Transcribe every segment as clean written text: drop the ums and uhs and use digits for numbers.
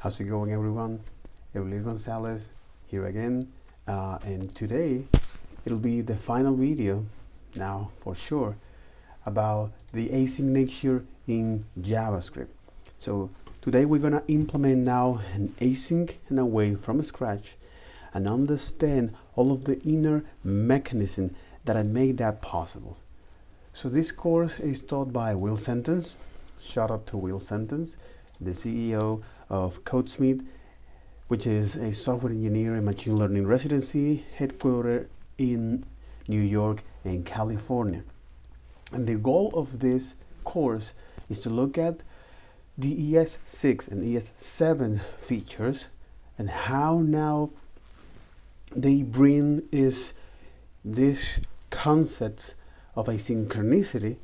How's it going, everyone? Evelyn Gonzalez here again, and today it'll be the final video, now for sure, about the async nature in JavaScript. So today we're gonna implement now an async and away from scratch and understand all of the inner mechanism that make that possible. So this course is taught by Will Sentence. Shout out to Will Sentence, the CEO of Codesmith, which is a software engineer and machine learning residency headquartered in New York and California. And the goal of this course is to look at the ES6 and ES7 features and how now they bring these concepts of asynchronicity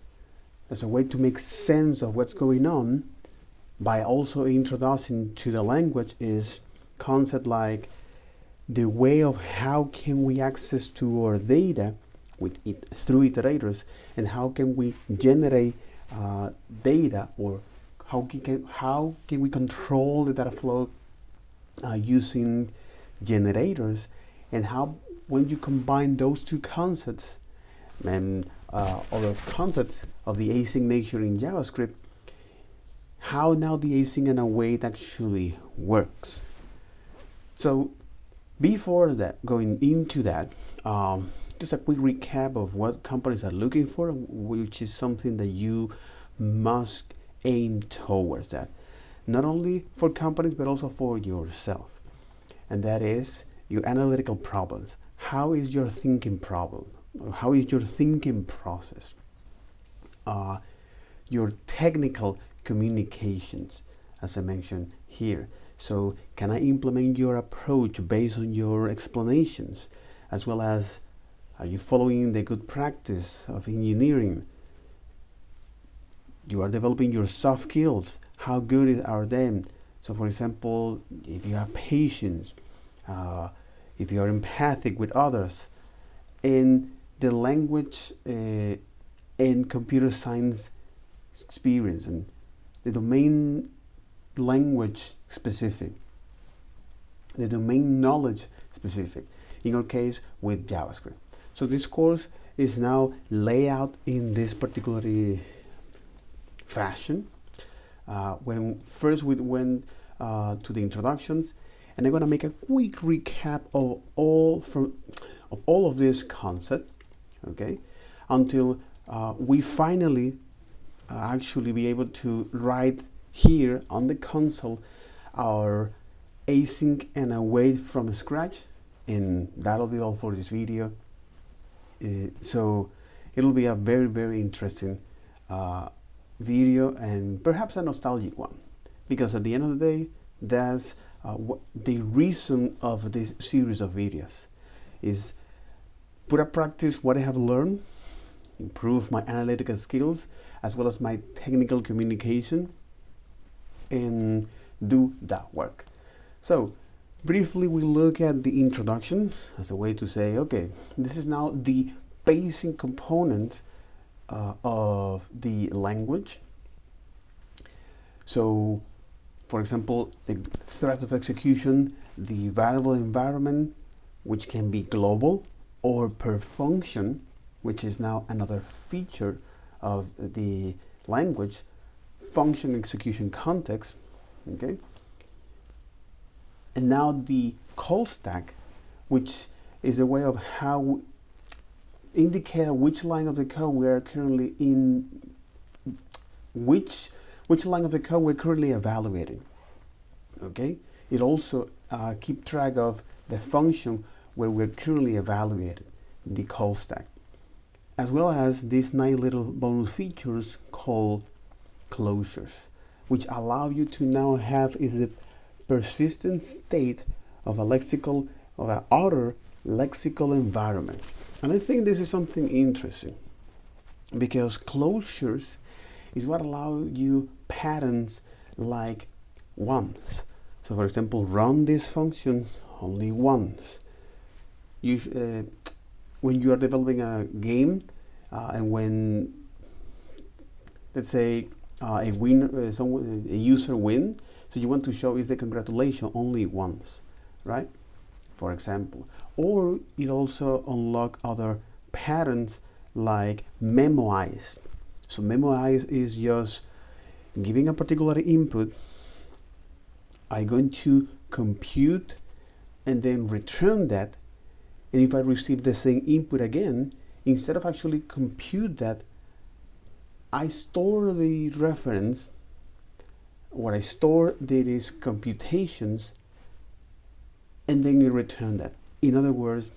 as a way to make sense of what's going on, by also introducing to the language is concept like the way of how can we access to our data with it through iterators, and how can we generate data, or how can we control the data flow using generators, and how when you combine those two concepts and other concepts of the async nature in JavaScript, how now the async and await actually works. So before that, going into that, just a quick recap of what companies are looking for, which is something that you must aim towards, that not only for companies but also for yourself, and that is your analytical problems. How is your thinking problem? How is your thinking process? Your technical communications, as I mentioned here. So can I implement your approach based on your explanations, as well as are you following the good practice of engineering? You are developing your soft skills. How good are them? So for example, if you have patience, if you are empathic with others, and the language and computer science experience, and the domain language specific, the domain knowledge specific, in our case with JavaScript. So this course is now laid out in this particular fashion. When first we went to the introductions, and I'm going to make a quick recap of all of this concept, okay, until we finally actually be able to write here on the console our async and await from scratch, and that'll be all for this video. So it'll be a very, very interesting video, and perhaps a nostalgic one, because at the end of the day, that's the reason of this series of videos is put up practice what I have learned, improve my analytical skills as well as my technical communication, and do that work. So briefly, we look at the introduction as a way to say, okay, this is now the basic component of the language. So for example, the threat of execution, the variable environment, which can be global, or per function, which is now another feature of the language, function execution context, okay? And now the call stack, which is a way of how indicate which line of the code we are currently in, which line of the code we're currently evaluating, okay? It also keep track of the function where we're currently evaluating, the call stack, as well as these nice little bonus features called closures, which allow you to now have is the persistent state of a lexical, of an outer lexical environment. And I think this is something interesting, because closures is what allow you patterns like once. So for example, run these functions only once. When you are developing a game, and when, let's say, a user win, So you want to show is the congratulation only once, right? For example. Or it also unlock other patterns like memoize. So memoize is just giving a particular input. I'm going to compute and then return that. And if I receive the same input again, instead of actually compute that, I store the reference. What I store there is computations, and then you return that. In other words,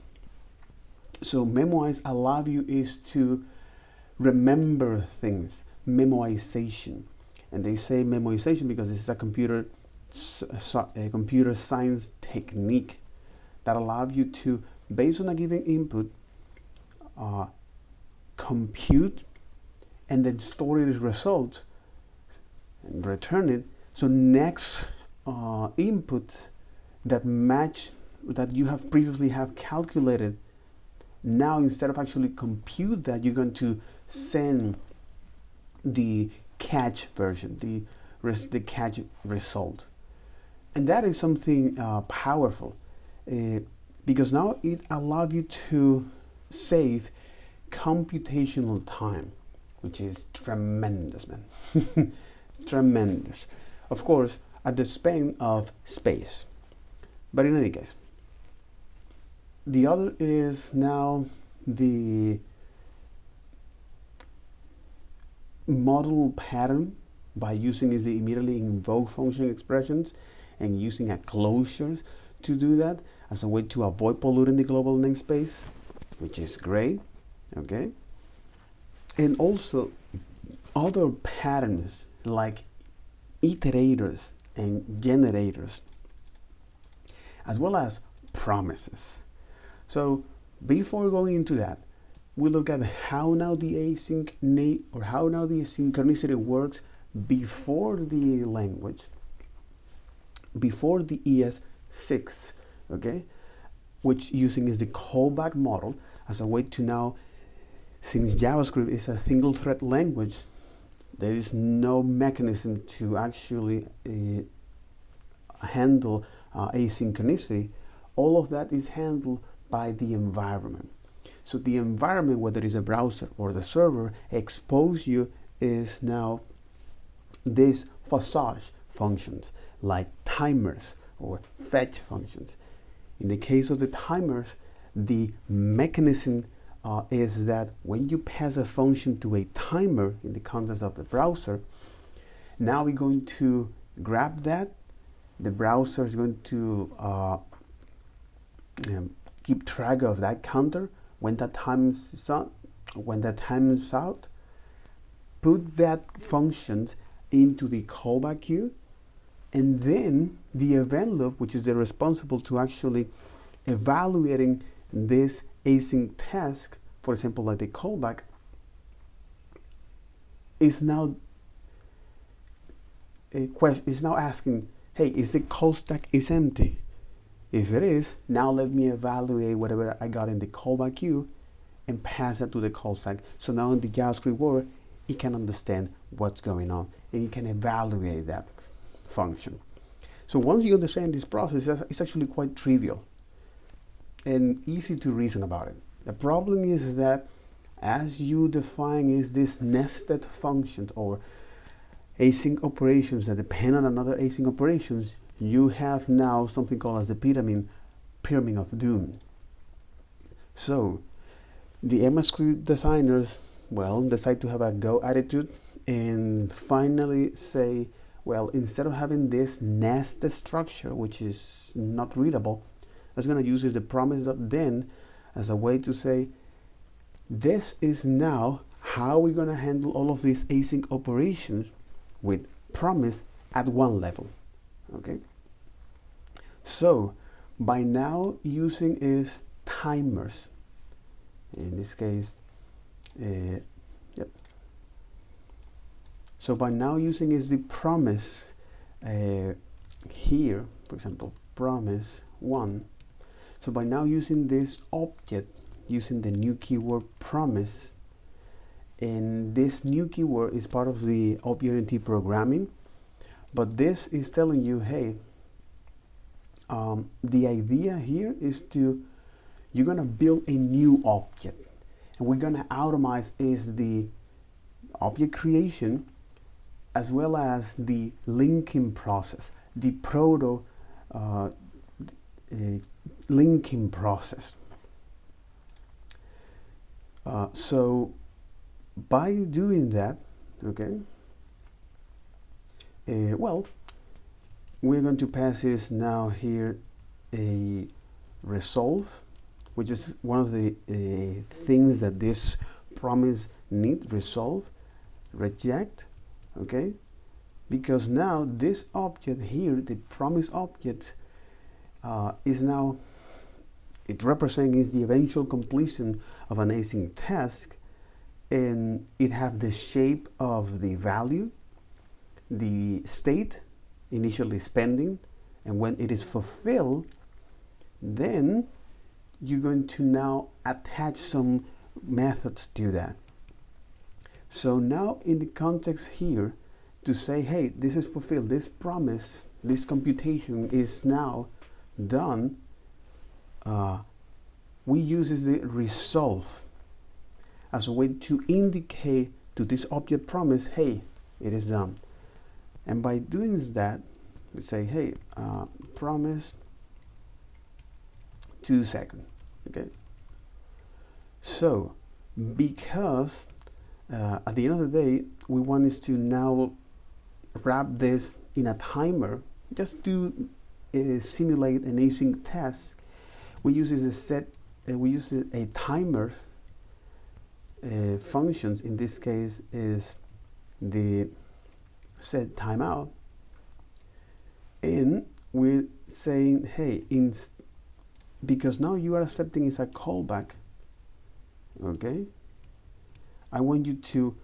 so memoize allow you is to remember things, memoization. And they say memoization because this is a computer science technique that allows you to, based on a given input, compute and then store it as result and return it. So next input that match that you have previously have calculated, now instead of actually compute that, you're going to send the catch version, the catch result. And that is something powerful because now it allows you to save computational time, which is tremendous, man. Tremendous. Of course, at the expense of space. But in any case, the other is now the model pattern by using is the immediately invoke function expressions and using a closure to do that as a way to avoid polluting the global namespace, which is great, okay? And also other patterns like iterators and generators, as well as promises. So before going into that, we look at how now the async or how now the synchronicity works before the language, before the ES6, okay, which using is the callback model as a way to now, since JavaScript is a single thread language, there is no mechanism to actually handle asynchronicity. All of that is handled by the environment. So the environment, whether it's a browser or the server, expose you is now these facade functions like timers or fetch functions. In the case of the timers, the mechanism is that when you pass a function to a timer in the context of the browser, now we're going to grab that. The browser is going to keep track of that counter when that time is out. When that time is out, put that functions into the callback queue, and then the event loop, which is the responsible to actually evaluating this async task, for example, like the callback, is now asking, hey, is the call stack is empty? If it is, now let me evaluate whatever I got in the callback queue and pass that to the call stack. So now in the JavaScript world, it can understand what's going on and it can evaluate that function. So once you understand this process, it's actually quite trivial and easy to reason about it. The problem is that as you define is this nested functions or async operations that depend on another async operations, you have now something called as the pyramid of doom. So the ECMAScript designers, well, decide to have a go attitude and finally say, well, instead of having this nested structure, which is not readable, that's going to use the promise.then as a way to say, this is now how we're going to handle all of these async operations with promise at one level. Okay. So by now using is timers. In this case, yep. So by now using is the promise here, for example, promise 1. So by now using this object, using the new keyword promise, and this new keyword is part of the object-oriented programming. But this is telling you, hey, the idea here is you're gonna build a new object, and we're gonna automate is the object creation as well as the linking process, the proto linking process. So by doing that, okay, well, we're going to pass this now here a resolve, which is one of the things that this promise need. Resolve, reject, okay, because now this object here, the promise object, is now, it represents the eventual completion of an async task, and it have the shape of the value, the state, initially pending, and when it is fulfilled, then you're going to now attach some methods to that. So now in the context here, to say, hey, this is fulfilled, this promise, this computation is now done, we use the resolve as a way to indicate to this object promise, hey, it is done. And by doing that, we say, hey, promise 2 seconds, okay? So, because at the end of the day, we want is to now wrap this in a timer, just to simulate an async task, we use a timer functions. In this case is the set timeout, and we're saying, hey, because now you are accepting is a callback, okay, I want you to,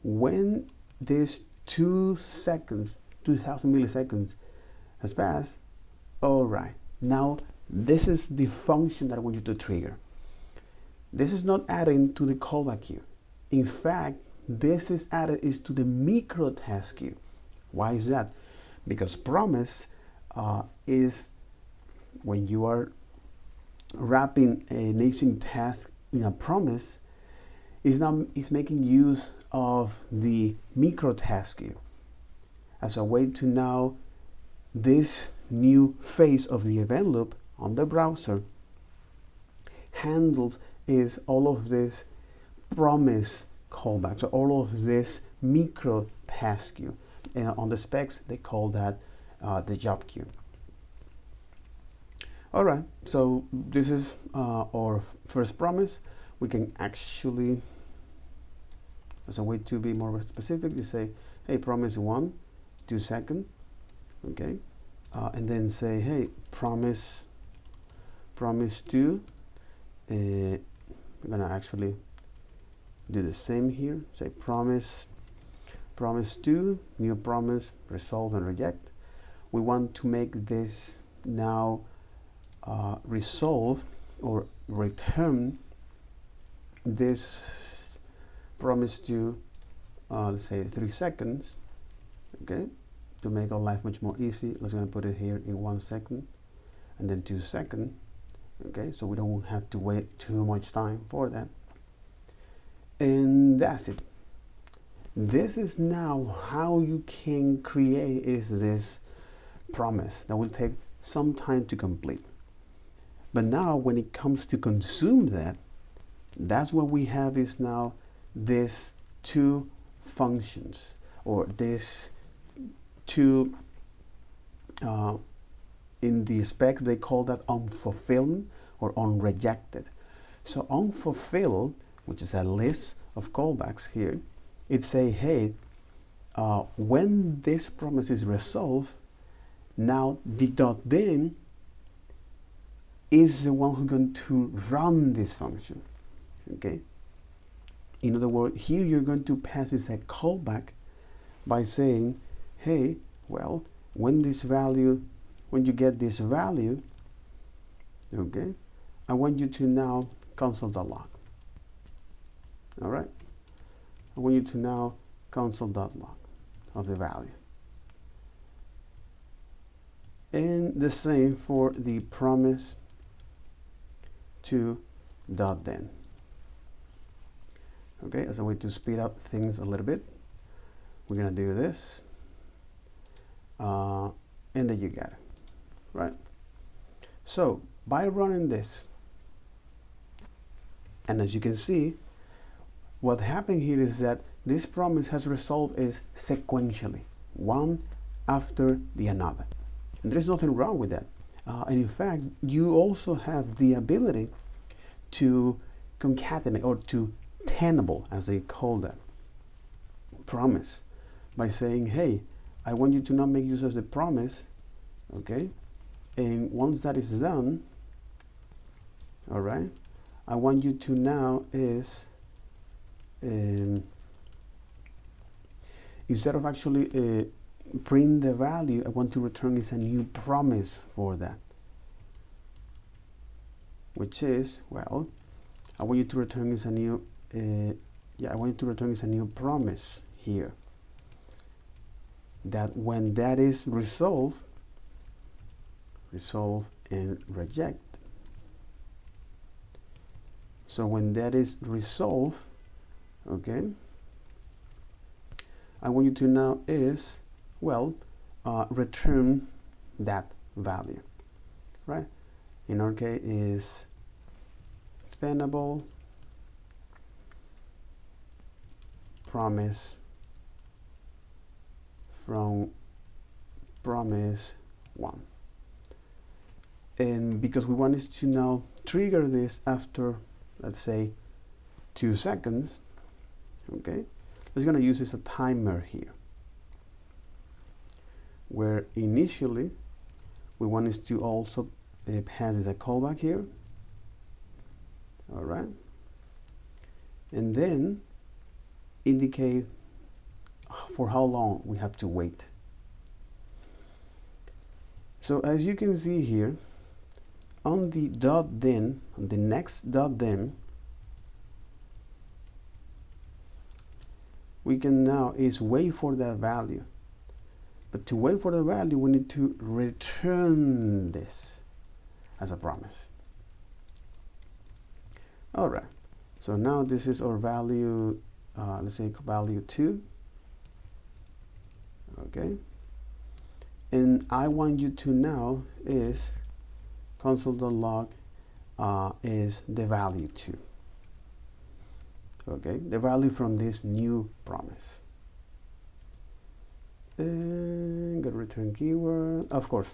when this 2 seconds, 2000 milliseconds has passed, all right, now this is the function that I want you to trigger. This is not adding to the callback queue. In fact, this is added to the Microtask queue. Why is that? Because promise is when you are wrapping an async task in a promise, is making use of the Microtask queue as a way to now this new phase of the event loop on the browser handles is all of this promise callbacks, so all of this Microtask queue. And on the specs, they call that the job queue. All right, so this is our first promise. We can actually, as a way to be more specific, you say, hey, promise 1, 2 seconds, okay, and then say, hey, promise 2. We're gonna actually do the same here. Say promise 2, new promise, resolve and reject. We want to make this now resolve or return this promise to let's say 3 seconds, okay, to make our life much more easy. Let's gonna put it here in 1 second and then 2 seconds, okay, so we don't have to wait too much time for that. And that's it. This is now how you can create this promise that will take some time to complete. But now when it comes to consume that, that's what we have is now this 2 functions, or this 2 in the specs they call that unfulfilled or unrejected. So unfulfilled, which is a list of callbacks here, it say, hey, when this promise is resolved, now the .then is the one who's going to run this function, okay? In other words, here you're going to pass this a callback by saying, hey, well, when you get this value, okay, I want you to now console the log. All right, I want you to now console.log of the value. And the same for the promise to dot then. Okay, as a way to speed up things a little bit, we're gonna do this, and then you got it, right? So by running this, and as you can see, what happened here is that this promise has resolved is sequentially, one after the another. And there's nothing wrong with that. And in fact, you also have the ability to concatenate, or to tenable, as they call that, promise, by saying, hey, I want you to not make use of the promise, okay? And once that is done, all right, I want you to now is, instead of actually print the value, I want to return is a new promise for that, which is, well, I want you to return is a new, I want you to return is a new promise here, that when that is resolve and reject. So when that is resolved, okay, I want you to now is, well, return that value, right? In our case is tenable promise from promise 1. And because we want us to now trigger this after, let's say, 2 seconds, okay, it's going to use as a timer here, where initially we want us to also pass as a callback here, all right, and then indicate for how long we have to wait. So as you can see here, on the dot then, on the next dot then, we can now is wait for that value. But to wait for the value, we need to return this as a promise. All right, so now this is our value, let's say value 2, okay, and I want you to now is console.log is the value 2, okay, the value from this new promise. And got return keyword, of course,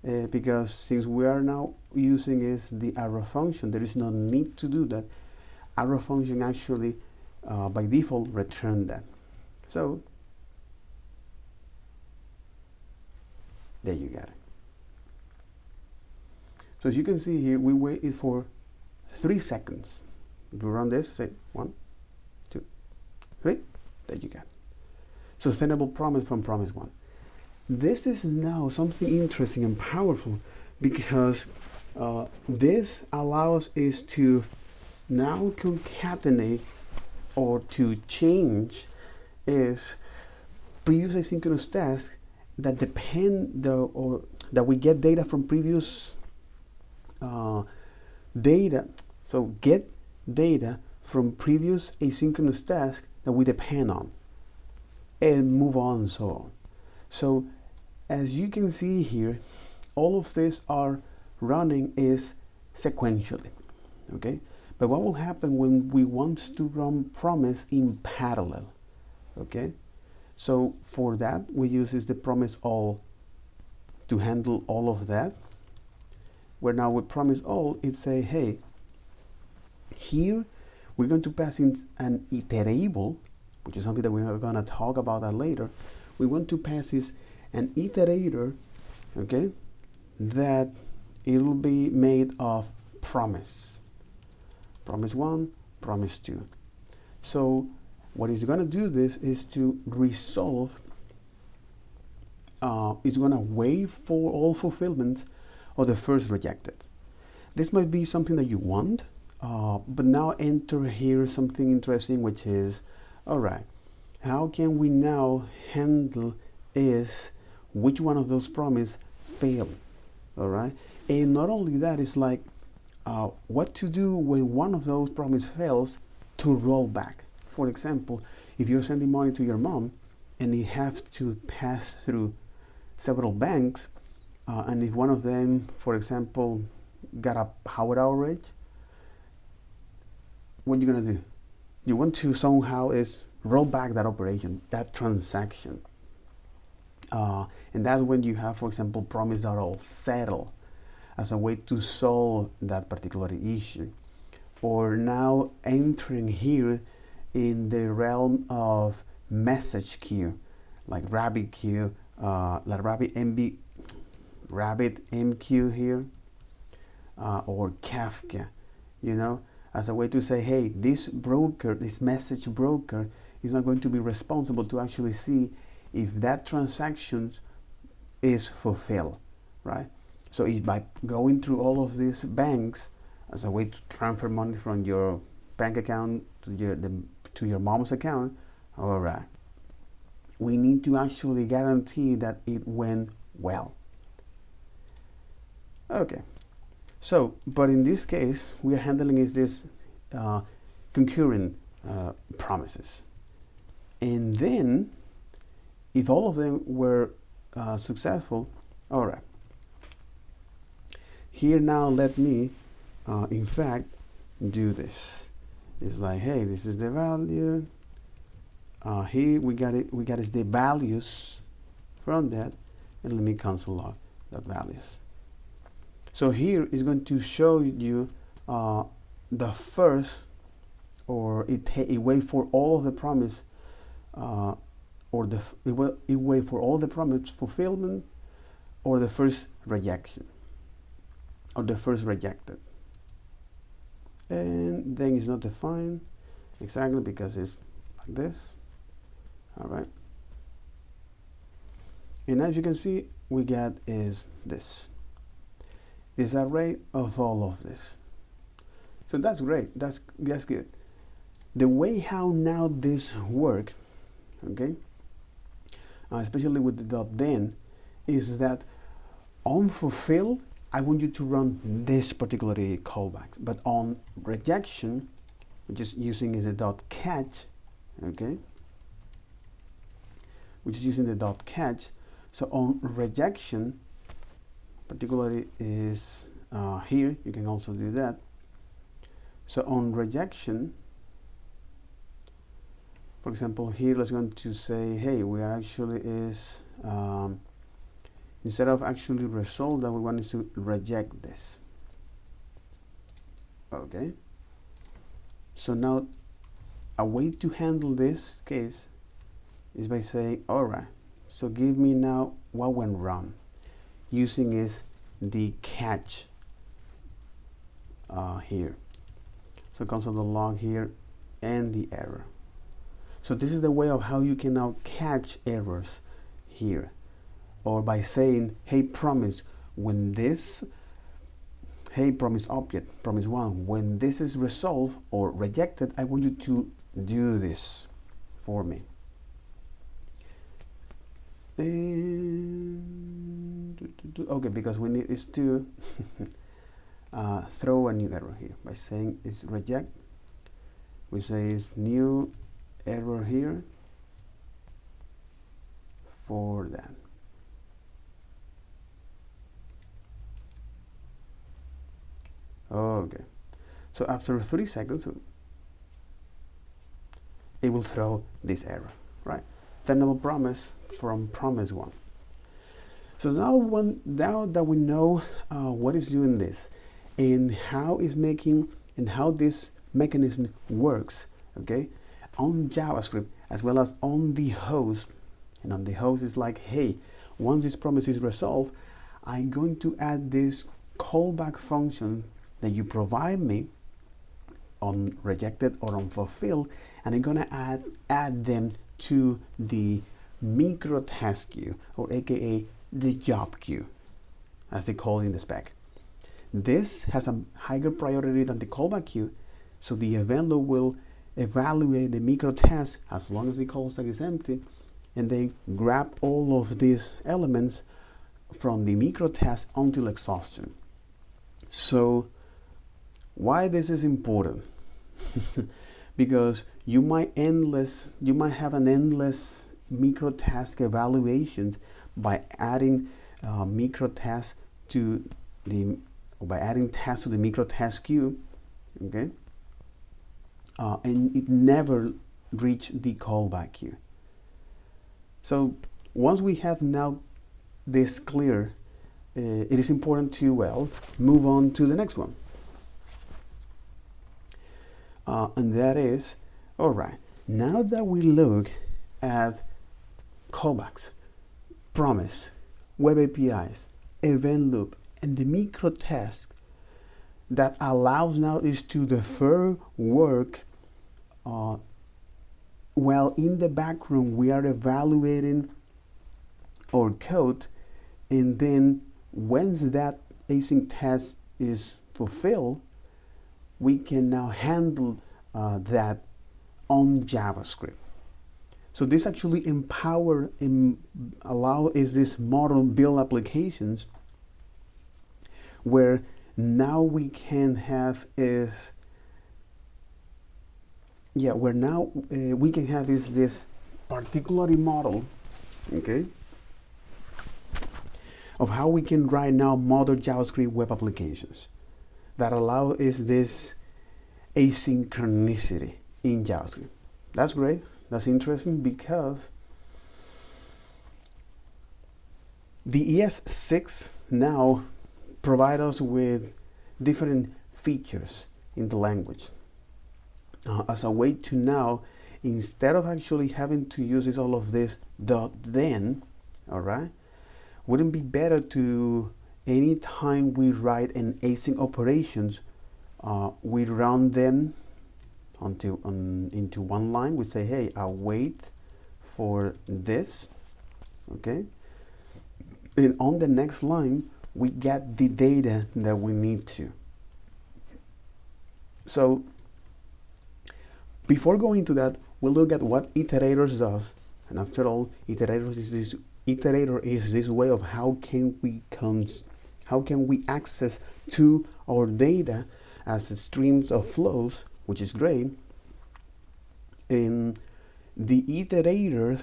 because since we are now using is the arrow function, there is no need to do that. Arrow function actually by default return that. So there you got it. So as you can see here, we waited for 3 seconds. If we run this, say 1, 2, 3, there you got it. Sustainable promise from promise 1. This is now something interesting and powerful, because this allows us to now concatenate or to change is previous asynchronous tasks that depend or that we get data from previous data. So get data from previous asynchronous tasks that we depend on, and move on and so on. So as you can see here, all of these are running is sequentially, okay? But what will happen when we want to run promise in parallel, okay? So for that, we use is the promise all to handle all of that, where now with promise all, it say, hey, here we're going to pass in an iterable, which is something that we're going to talk about that later. We want to pass is an iterator, okay, that it'll be made of promise. Promise 1, promise 2. So what it's going to do this is to resolve, it's going to wait for all fulfillment of the first rejected. This might be something that you want, but now enter here something interesting, which is, all right, how can we now handle is which one of those promises fail. All right, and not only that, it's like what to do when one of those promises fails to roll back. For example, if you're sending money to your mom and you have to pass through several banks, and if one of them, for example, got a power outage, what you're gonna do? You want to somehow is roll back that operation, that transaction. And that's when you have, for example, promises that are all settled as a way to solve that particular issue. Or now entering here in the realm of message queue, like RabbitMQ, RabbitMQ here, or Kafka, you know, as a way to say, hey, this broker, this message broker, is not going to be responsible to actually see if that transaction is fulfilled, right? So if by going through all of these banks as a way to transfer money from your bank account to your mom's account, all right, we need to actually guarantee that it went well. Okay, so, but in this case, we are handling is this concurrent promises. And then, if all of them were successful, all right. Here now, let me, in fact, do this. It's like, hey, this is the value. Here we got it. We got is the values from that, and let me console log that values. So here is going to show you the first, or it wait for all of the promise, or it wait for all the promise fulfillment, or the first rejection, or the first rejected. And then it's not defined exactly because it's like this. All right. And as you can see, we got is this array of all of this. So that's great. That's good. The way how now this work, okay, especially with the .then, is that on fulfill, I want you to run this particular callback, but on rejection, which is using is a .catch, okay, which is using the .catch. So on rejection, particularly is here, you can also do that. So on rejection, for example, here let's going to say, hey, we are actually is instead of actually resolve that, we want to reject this. Okay. So now a way to handle this case is by saying, all right, so give me now what went wrong, using is the catch here. So console the log here and the error. So this is the way of how you can now catch errors here, or by saying, hey, promise, when this, hey, promise object, promise one, when this is resolved or rejected, I want you to do this for me. And okay, because we need is to throw a new error here by saying is reject. We say is new error here for that. Okay, so after 3 seconds, it will throw this error, right? Tenable promise from promise one. So now that we know what is doing this and how is making and how this mechanism works, okay, on JavaScript as well as on the host, and on the host is like, hey, once this promise is resolved, I'm going to add this callback function that you provide me on rejected or on fulfilled, and I'm gonna add them to the Microtask queue, or aka the job queue, as they call it in the spec. This has a higher priority than the callback queue, so the event loop will evaluate the Microtask as long as the call stack is empty, and then grab all of these elements from the microtask until exhaustion. So why this is important? Because you might have an endless microtask evaluation by adding tasks to the microtask queue, okay? And it never reach the callback queue. So once we have now this clear, it is important to move on to the next one. And that is, all right, now that we look at callbacks, promise, web APIs, event loop, and the microtask that allows now is to defer work while in the background we are evaluating our code, and then once that async task is fulfilled, we can now handle that on JavaScript. So this actually is this model build applications where now we can have this particular model, okay, of how we can write now modern JavaScript web applications that allow is this asynchronicity in JavaScript. That's great. That's interesting because the ES6 now provide us with different features in the language as a way to now, instead of actually having to use all of this .then, all right, wouldn't be better to, anytime we write an async operations, we run them into one line. We say, hey, I'll wait for this, okay, and on the next line we get the data that we need to. So before going to that, we'll look at what Iterators does. And after all, Iterator is this way of how can we access to our data as streams of flows, which is great. And the Iterator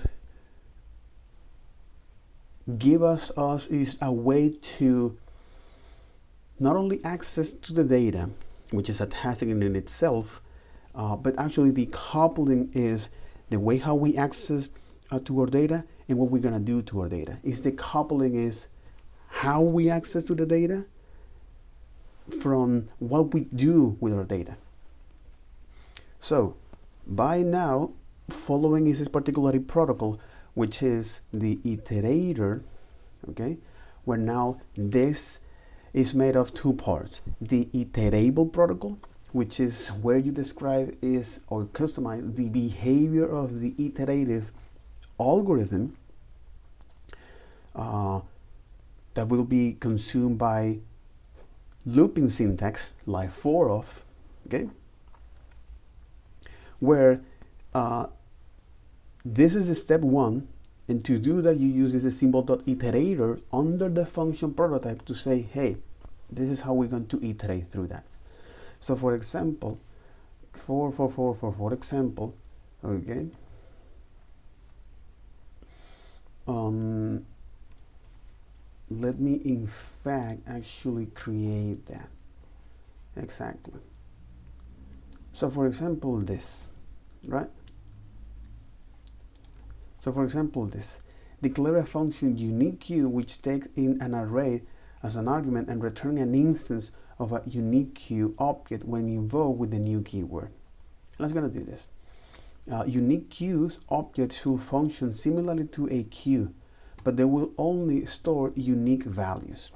give us is a way to not only access to the data, which is a task in itself, but actually the coupling is the way how we access to our data and what we're gonna do to our data. The coupling is how we access to the data from what we do with our data. So by now, following is this particular protocol, which is the iterator, okay, where now this is made of two parts. The iterable protocol, which is where you describe or customize the behavior of the iterative algorithm that will be consumed by looping syntax like for of, okay, where this is the step one, and to do that you use this symbol .iterator under the function prototype to say, hey, this is how we're going to iterate through that. So for example, for example, okay, let me in fact actually create that exactly. So for example, this, right? So for example, this, declare a function unique queue which takes in an array as an argument and return an instance of a unique queue object when invoked with the new keyword. Let's gonna do this. Unique queues objects should function similarly to a queue, but they will only store unique values.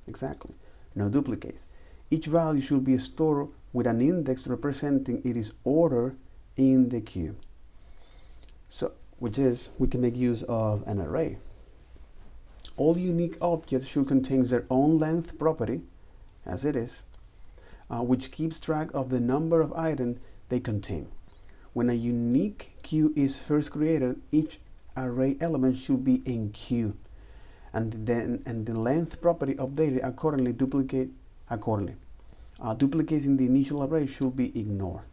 Exactly, no duplicates. Each value should be stored with an index representing its order in the queue. So, which is, we can make use of an array. All unique objects should contain their own length property, as it is, which keeps track of the number of items they contain. When a unique queue is first created, each array element should be in queue, and the length property updated accordingly duplicates in the initial array should be ignored.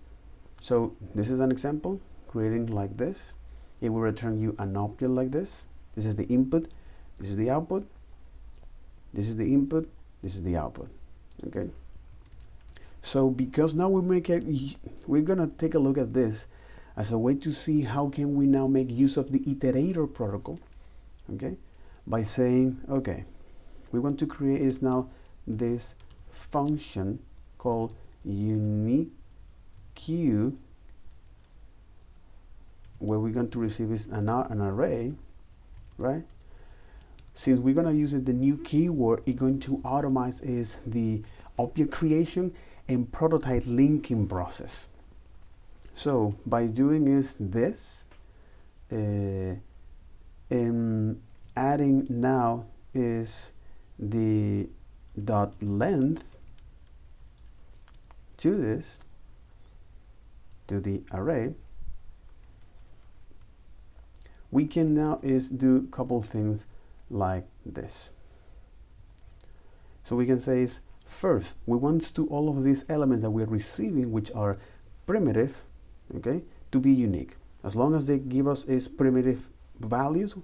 So this is an example, creating like this. It will return you an object like this. This is the input, this is the output, this is the input, this is the output. Okay. So because now we're gonna take a look at this as a way to see how can we now make use of the iterator protocol. Okay, by saying, okay, we want to create is now this function called unique queue, where we're going to receive is an array, right? Since we're going to use the new keyword, it's going to automate is the object creation and prototype linking process. So by doing is this, and adding now is the dot length to this, to the array, we can now is do a couple things like this. So we can say is, first, we want to all of these elements that we're receiving, which are primitive, okay, to be unique. As long as they give us is primitive values,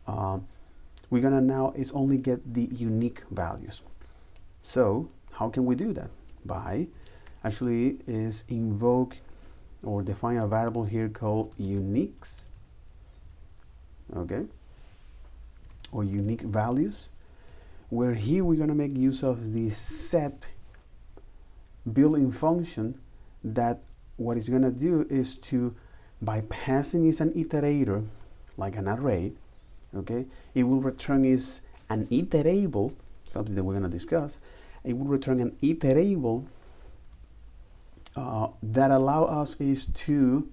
we're gonna now is only get the unique values. So how can we do that? By actually is invoke or define a variable here called uniques, okay, or unique values, where here we're gonna make use of the set built-in function that what it's gonna do is to, by passing is an iterator, like an array, okay, it will return is an iterable, something that we're gonna discuss. It will return an iterable that allow us is to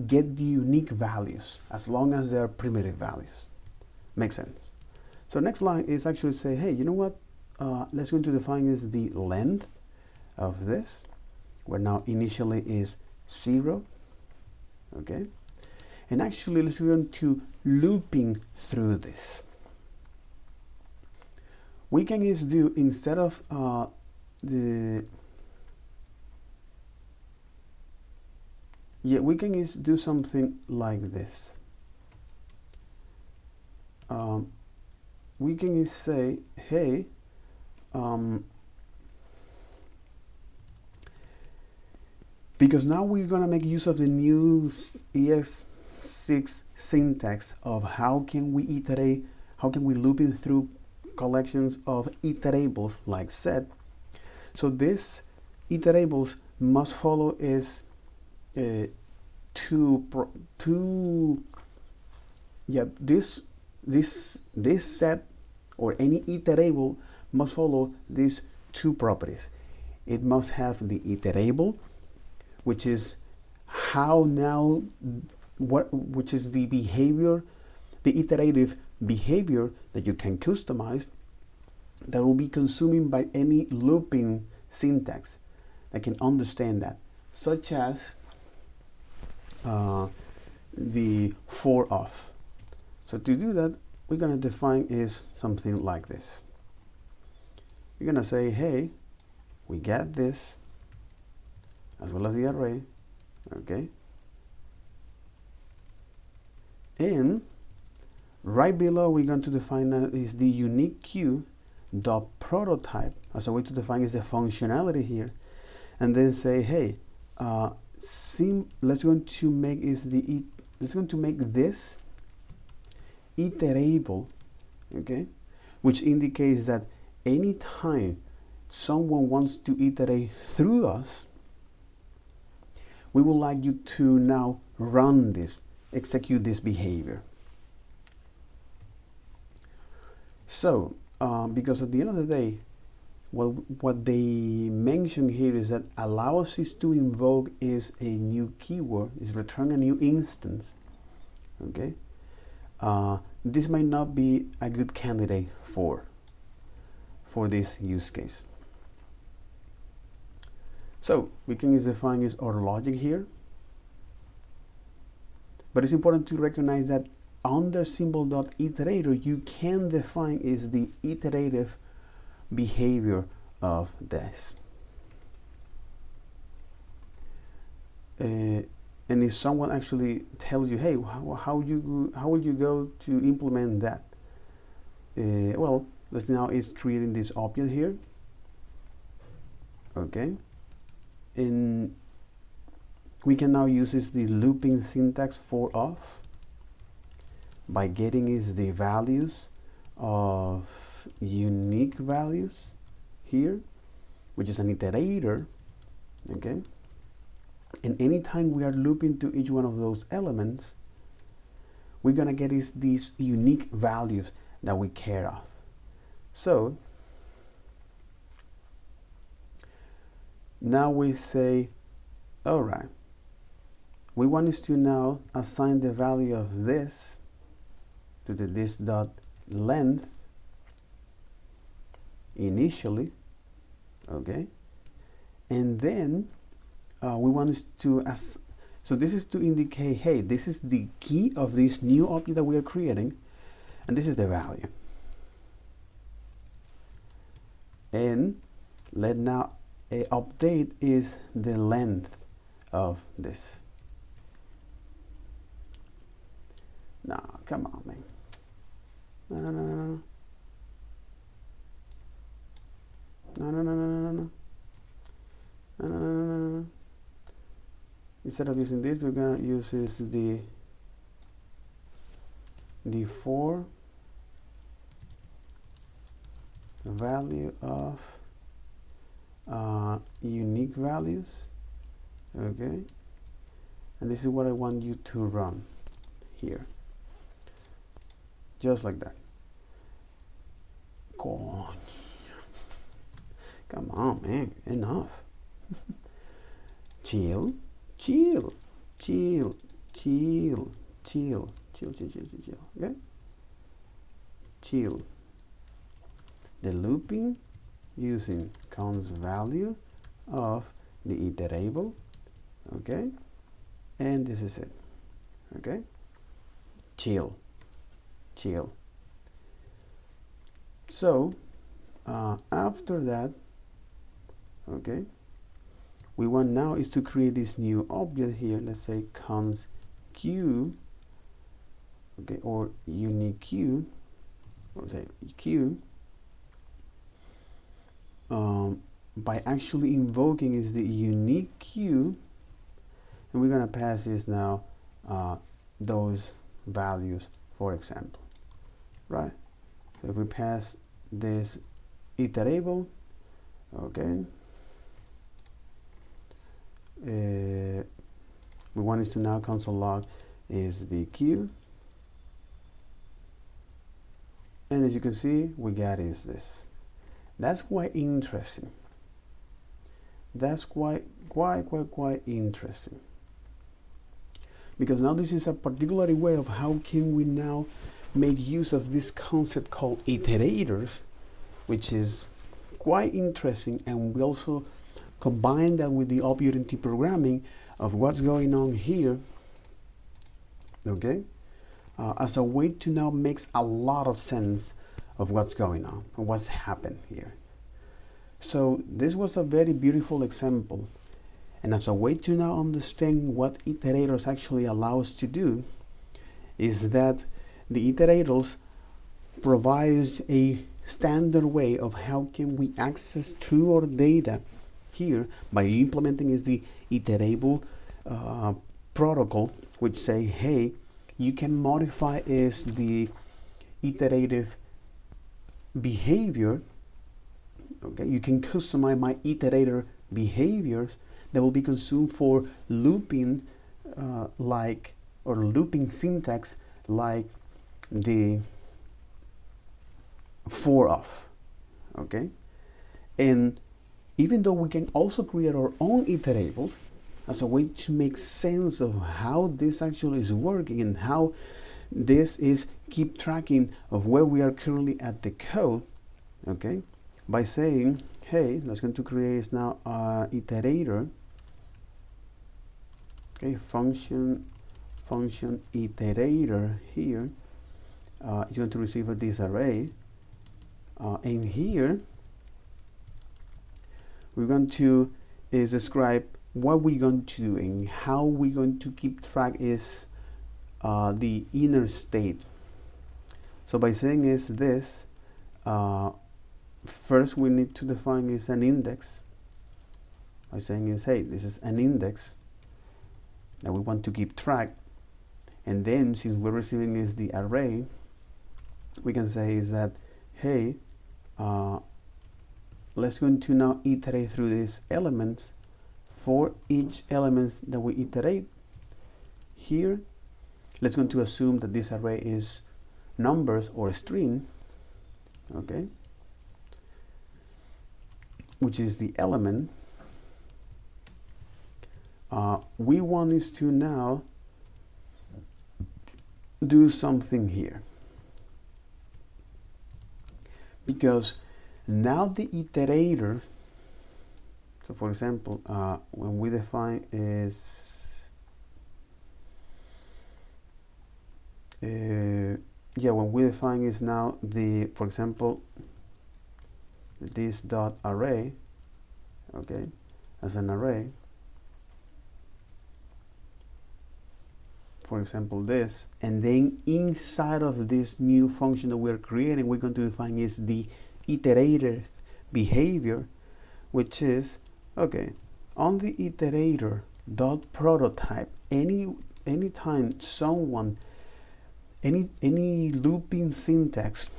get the unique values as long as they are primitive values. Makes sense. So next line is actually say, hey, you know what? Let's go to define is the length of this, where now initially is 0, okay? And actually let's go into looping through this. We can just do, instead of we can just do something like this. We can just say, hey, because now we're going to make use of the new ES6 syntax of how can we iterate, how can we loop it through collections of iterables like set. So this iterables must follow is this set or any iterable must follow these two properties. It must have the iterable, which is how now which is the behavior, the iterative behavior that you can customize, that will be consuming by any looping syntax that can understand that, such as the for of. So to do that, we're going to define is something like this. We're going to say, hey, we get this as well as the array, okay, and right below we're going to define is the unique queue dot prototype as a way to define is the functionality here, and then say, hey, let's going to make this iterable, okay, which indicates that anytime someone wants to iterate through us, we would like you to now run this, execute this behavior. So because at the end of the day, what they mention here is that allow us is to invoke is a new keyword, is return a new instance, okay. This might not be a good candidate for this use case. So we can just define is our logic here, But it's important to recognize that under symbol.iterator, you can define is the iterative behavior of this. And if someone actually tells you, hey, how will you go to implement that? Well, let's now is creating this object here. Okay, and we can now use the looping syntax for off by getting is the values of unique values here, which is an iterator. Okay, and anytime we are looping to each one of those elements, we're gonna get is these unique values that we care of. So now we say, all right, we want us to now assign the value of this to the this dot length initially, okay, and then we want us to so this is to indicate, hey, this is the key of this new object that we are creating, and this is the value. And let now update is the length of this. No, come on, man. No. Instead of using this, we're gonna use the for value of unique values. Okay, and this is what I want you to run here, just like that. Come on, man, enough. chill. Okay, chill. The looping using const value of the iterable. Okay, and this is it. Okay, chill. So after that, okay, we want now is to create this new object here. Let's say const q, okay, or unique q, or say q, by actually invoking is the unique q, and we're gonna pass this now those values, for example, right? So if we pass this iterable, okay, we want is to now console log is the q, and as you can see, we got is this. That's quite interesting. That's quite interesting, because now this is a particular way of how can we now make use of this concept called iterators, which is quite interesting, and we also combine that with the object-oriented programming of what's going on here, okay, as a way to now makes a lot of sense of what's going on and what's happened here. So this was a very beautiful example, and as a way to now understand what iterators actually allow us to do is that the iterators provides a standard way of how can we access to our data here by implementing is the iterable protocol, which say, hey, you can modify is the iterative behavior. Okay, you can customize my iterator behaviors that will be consumed for looping or looping syntax like the for of. Okay, and even though we can also create our own iterables as a way to make sense of how this actually is working and how this is keep tracking of where we are currently at the code, okay, by saying, hey, let's going to create now iterator, okay, function function iterator here is going to receive this array, and here we're going to describe what we're going to do and how we're going to keep track is the inner state. So by saying is this, first we need to define is an index. By saying is, hey, this is an index that we want to keep track. And then since we're receiving is the array, we can say is that, hey, let's go to now iterate through these elements. For each element that we iterate here, let's go to assume that this array is numbers or a string, okay, which is the element. We want is to now do something here, because now the iterator, so for example, when we define is when we define is now the, for example, this dot array, okay, as an array, for example this, and then inside of this new function that we're creating, we're going to define is the iterator behavior, which is, okay, on the iterator dot prototype, anytime someone, any looping syntax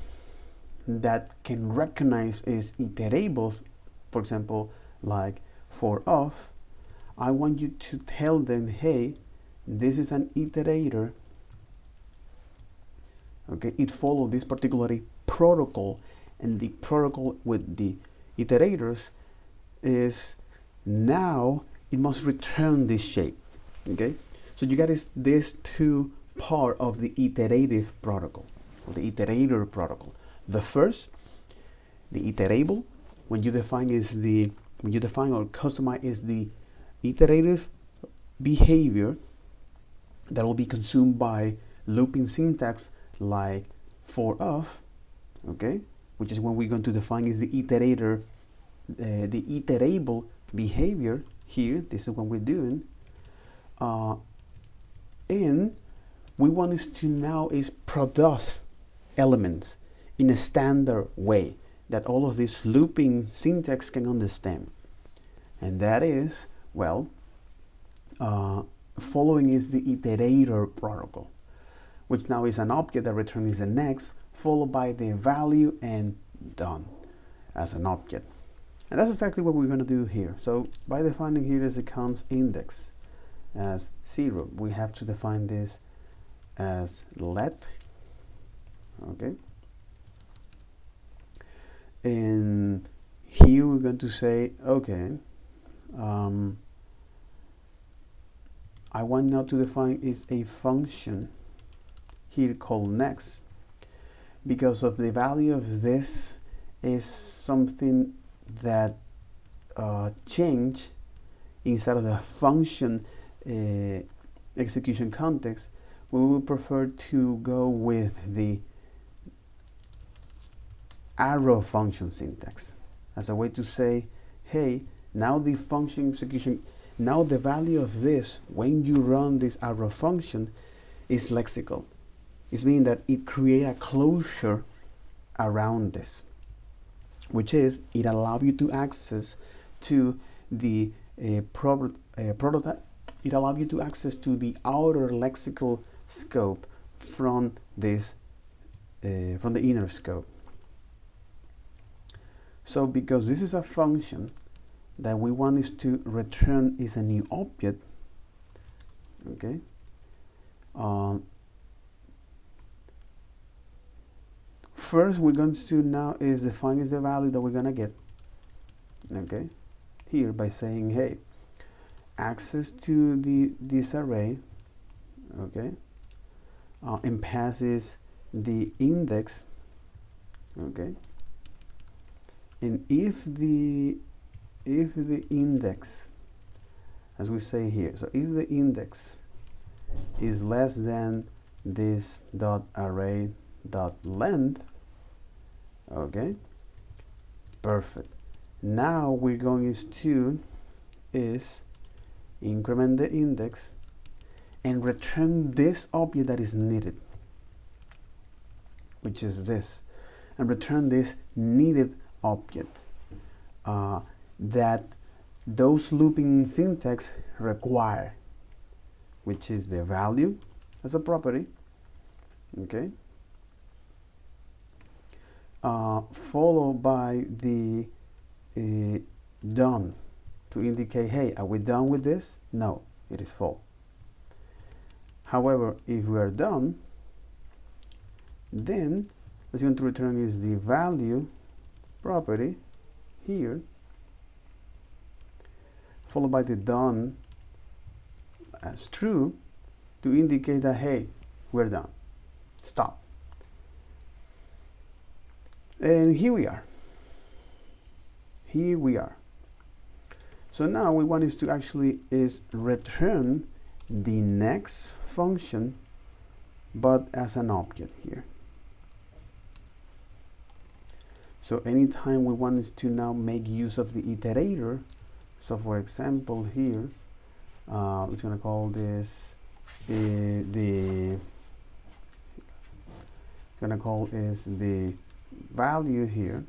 that can recognize is iterables, for example, like for of, I want you to tell them, hey, this is an iterator, okay, it follows this particular protocol, and the protocol with the iterators is now it must return this shape, okay. So you got this two part of the iterative protocol, or the iterator protocol. The first, the iterable, when you define or customize is the iterative behavior that will be consumed by looping syntax like for of, okay, which is when we're going to define is the iterator, the iterable behavior here. This is what we're doing, and we want is to now is produce elements in a standard way that all of this looping syntax can understand, and that is, well, following is the iterator protocol, which now is an object that returns the next, followed by the value and done as an object. And that's exactly what we're going to do here. So by defining here as it comes index as 0, we have to define this as let, okay, and here we're going to say, okay, I want now to define is a function here called next, because of the value of this is something that changed inside of the function execution context. We would prefer to go with the arrow function syntax as a way to say, hey, now the function execution, now the value of this when you run this arrow function is lexical. It's meaning that it creates a closure around this, which is it allows you to access to the prototype. It allows you to access to the outer lexical scope from this from the inner scope. So because this is a function that we want is to return is a new object, okay, first we're going to now is define is the value that we're going to get, okay, here by saying, hey, access to this array, okay, and passes the index, okay, and if the index, as we say here, so if the index is less than this dot array dot length. Okay, perfect. Now we're going to increment the index and return this object that is needed, which is this, and return this needed object that those looping syntax require, which is the value as a property, okay, followed by the done to indicate, hey, are we done with this? No, it is false. However, if we are done, then what's going to return is the value property here, followed by the done as true to indicate that, hey, we're done. Stop. And here we are. Here we are. So now we want is to actually return the next function, but as an object here. So anytime we want is to now make use of the iterator, so for example here, it's going to call this the value here.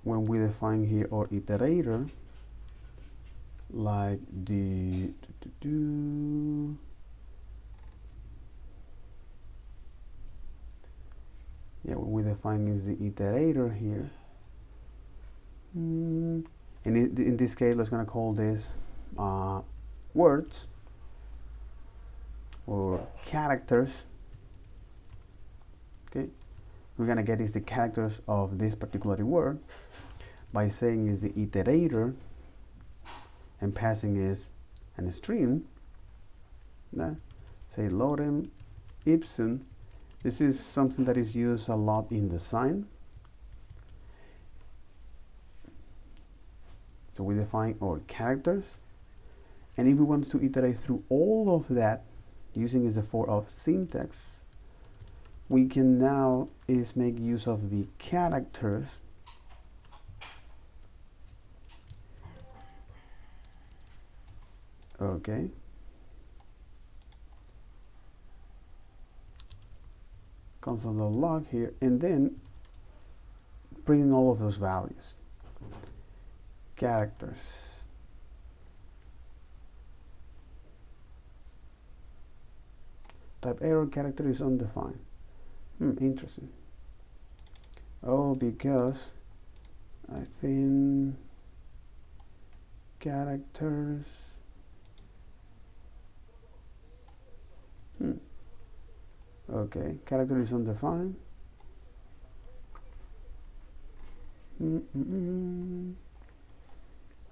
When we define here our iterator, like the what we define is the iterator here, and in this case, let's gonna call this words or characters. Okay, we're gonna get is the characters of this particular word by saying is the iterator and passing is an string. Say lorem ipsum. This is something that is used a lot in design. So we define our characters, and if we want to iterate through all of that using is the for of syntax, we can now make use of the characters okay, console log here, and then bringing all of those values. Characters, type error, character is undefined. Interesting. Oh, because I think characters. Okay, character is undefined.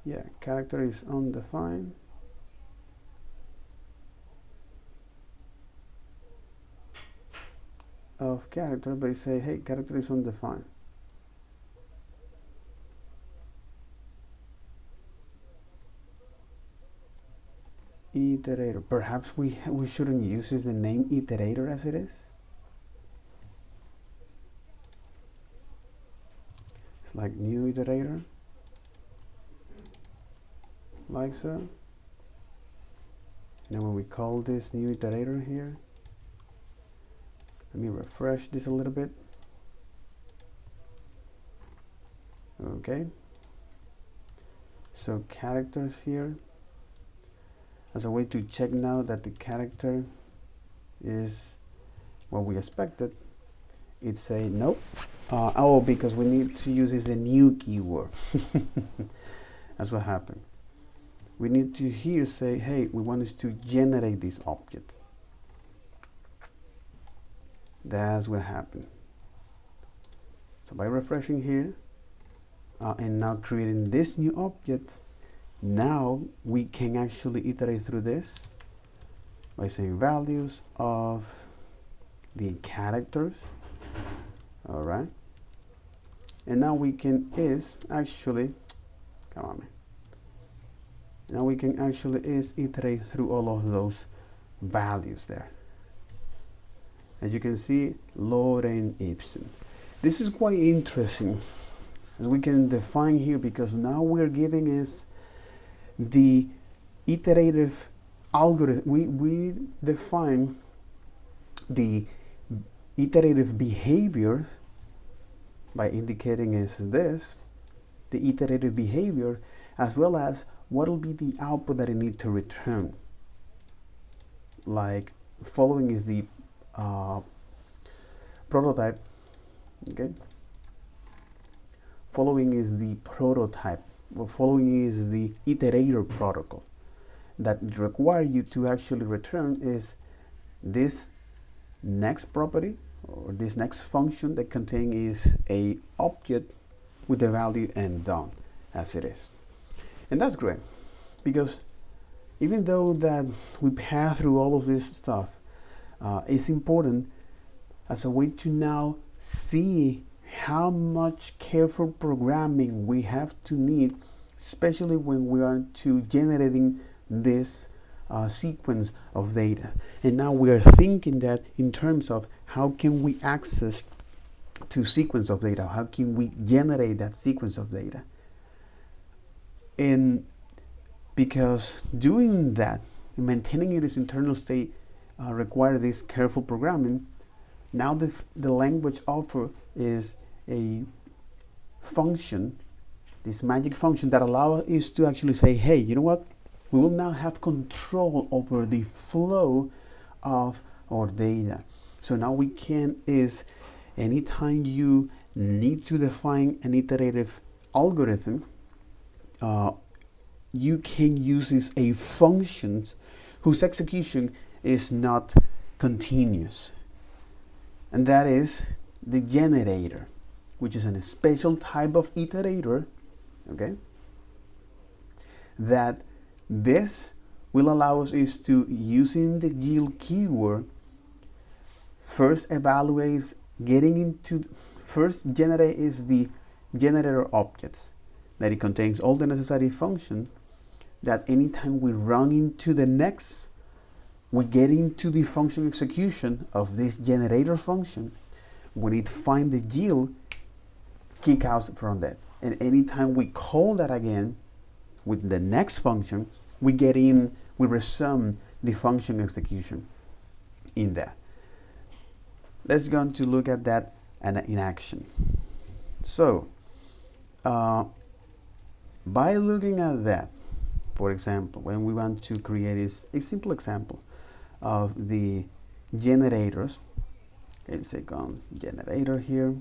Yeah, character is undefined. Of character, but say, hey, character is undefined. Iterator. Perhaps we shouldn't use the name iterator as it is. It's like new iterator, like so. And then when we call this new iterator here, let me refresh this a little bit. Okay. So characters here, as a way to check now that the character is what we expected, it say nope. Oh, because we need to use is a new keyword. That's what happened. We need to here say, hey, we want us to generate this object. That's what happened. So by refreshing here and now creating this new object, now we can actually iterate through this by saying values of the characters. All right. And now we can is actually, come on, man. Now we can actually is iterate through all of those values there. As you can see, Lorraine Ibsen. This is quite interesting, as we can define here, because now we're giving is the iterative algorithm. We define the iterative behavior by indicating is this, the iterative behavior, as well as what will be the output that it needs to return. Like following is the prototype, okay? Following is the prototype. Well, following is the iterator protocol that require you to actually return is this next property or this next function that contain is a object with the value and done as it is. And that's great, because even though that we pass through all of this stuff, it's important as a way to now see how much careful programming we have to need, especially when we are to generating this sequence of data. And now we are thinking that in terms of how can we access to sequence of data, how can we generate that sequence of data. And because doing that, maintaining its internal state require this careful programming, now the language offer is a function, this magic function that allows us to actually say, hey, you know what? We will now have control over the flow of our data. So now we can is, anytime you need to define an iterative algorithm, you can use this a functions whose execution is not continuous. And that is the generator, which is a special type of iterator, okay? That this will allow us is to, using the yield keyword, first evaluates getting into, first generate is the generator objects, that it contains all the necessary function that anytime we run into the next, we get into the function execution of this generator function. When it finds the yield, kick out from that. And anytime we call that again with the next function, we get in, we resume the function execution in that. Let's go on to look at that in action. So, by looking at that, for example, when we want to create a simple example of the generators, okay, say cons generator here,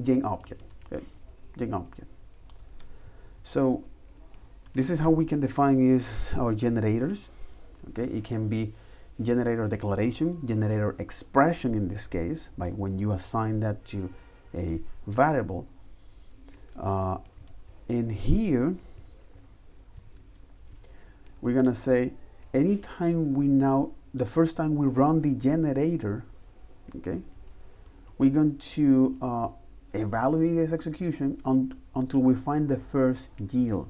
gen object, okay, gen object. So this is how we can define is our generators. Okay, it can be generator declaration, generator expression in this case, by when you assign that to a variable. And here we're gonna say anytime we now, the first time we run the generator, okay, we're going to evaluate this execution until we find the first yield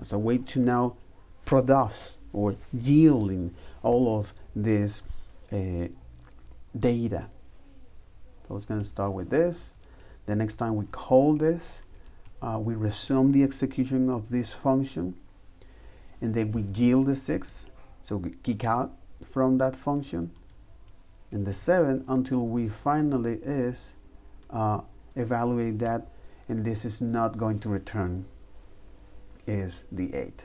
as a way to now produce or yielding all of this data. So it's going to start with this. The next time we call this, we resume the execution of this function, and then we yield the 6, so we kick out from that function, and the 7 until we finally is evaluate that, and this is not going to return is the 8.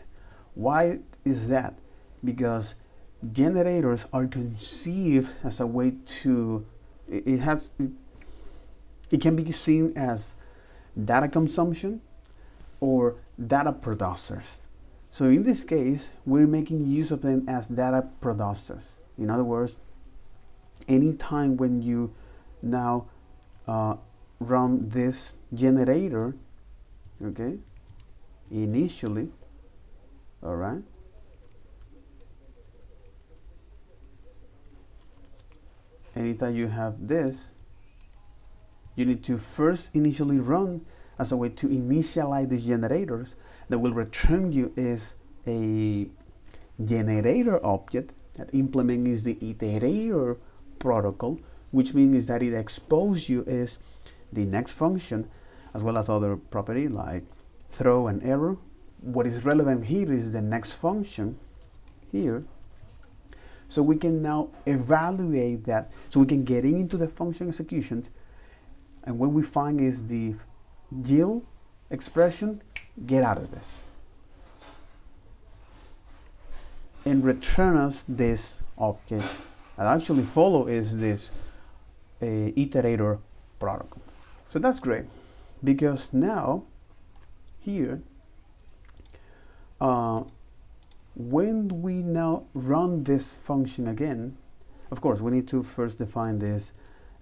Why is that? Because generators are conceived as a way to, it can be seen as data consumption or data producers. So in this case, we're making use of them as data producers. In other words, anytime when you now run this generator, okay, initially, all right, anytime you have this, you need to first initially run as a way to initialize these generators that will return you is a generator object that implements the iterator protocol, which means that it exposes you is the next function as well as other property like throw and error. What is relevant here is the next function here. So we can now evaluate that. So we can get into the function execution, and when we find is the yield expression, get out of this and return us this object that actually follow is this iterator protocol. So that's great, because now here when we now run this function again, of course we need to first define this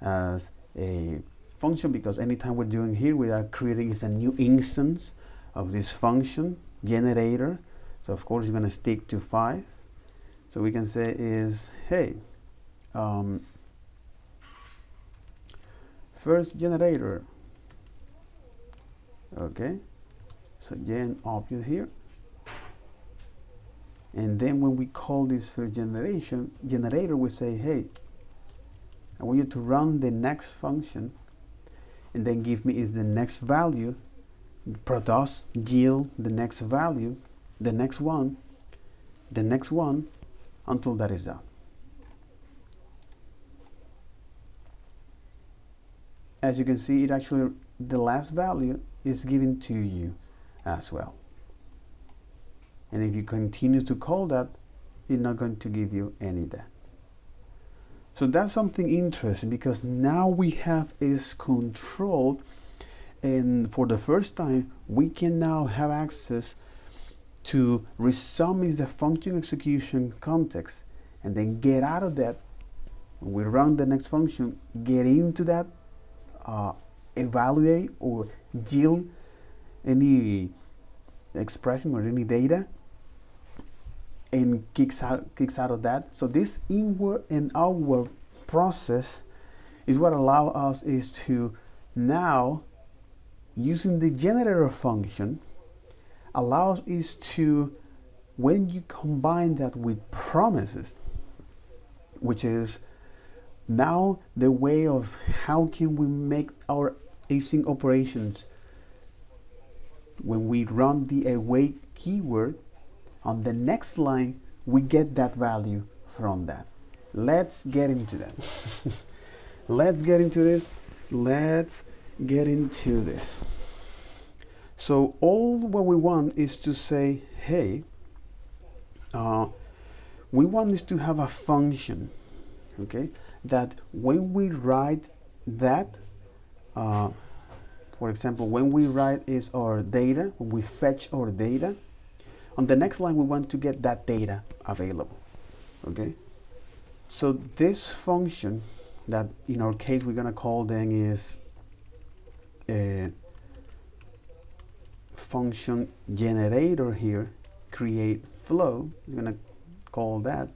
as a function, because anytime we're doing here we are creating is a new instance of this function generator. So of course you're going to stick to 5. So we can say is, hey, first generator, okay, so gen object here, and then when we call this first generator, we say, hey, I want you to run the next function and then give me is the next value, produce yield the next value, the next one, until that is done. As you can see, it actually, the last value is given to you as well. And if you continue to call that, it's not going to give you any of that. So that's something interesting, because now we have is control, and for the first time we can now have access to resume the function execution context and then get out of that. When we run the next function, get into that, evaluate or yield any expression or any data, and kicks out of that. So this inward and outward process is what allows us is to now, using the generator function, allows us to, when you combine that with promises, which is now the way of how can we make our async operations. When we run the await keyword, on the next line we get that value from that. Let's get into that. Let's get into this. So all what we want is to say, hey, we want this to have a function, okay, that when we write that, for example, when we write is our data, when we fetch our data, on the next line we want to get that data available, okay? So this function that in our case we're gonna call then is a function generator here, create flow, we're gonna call that.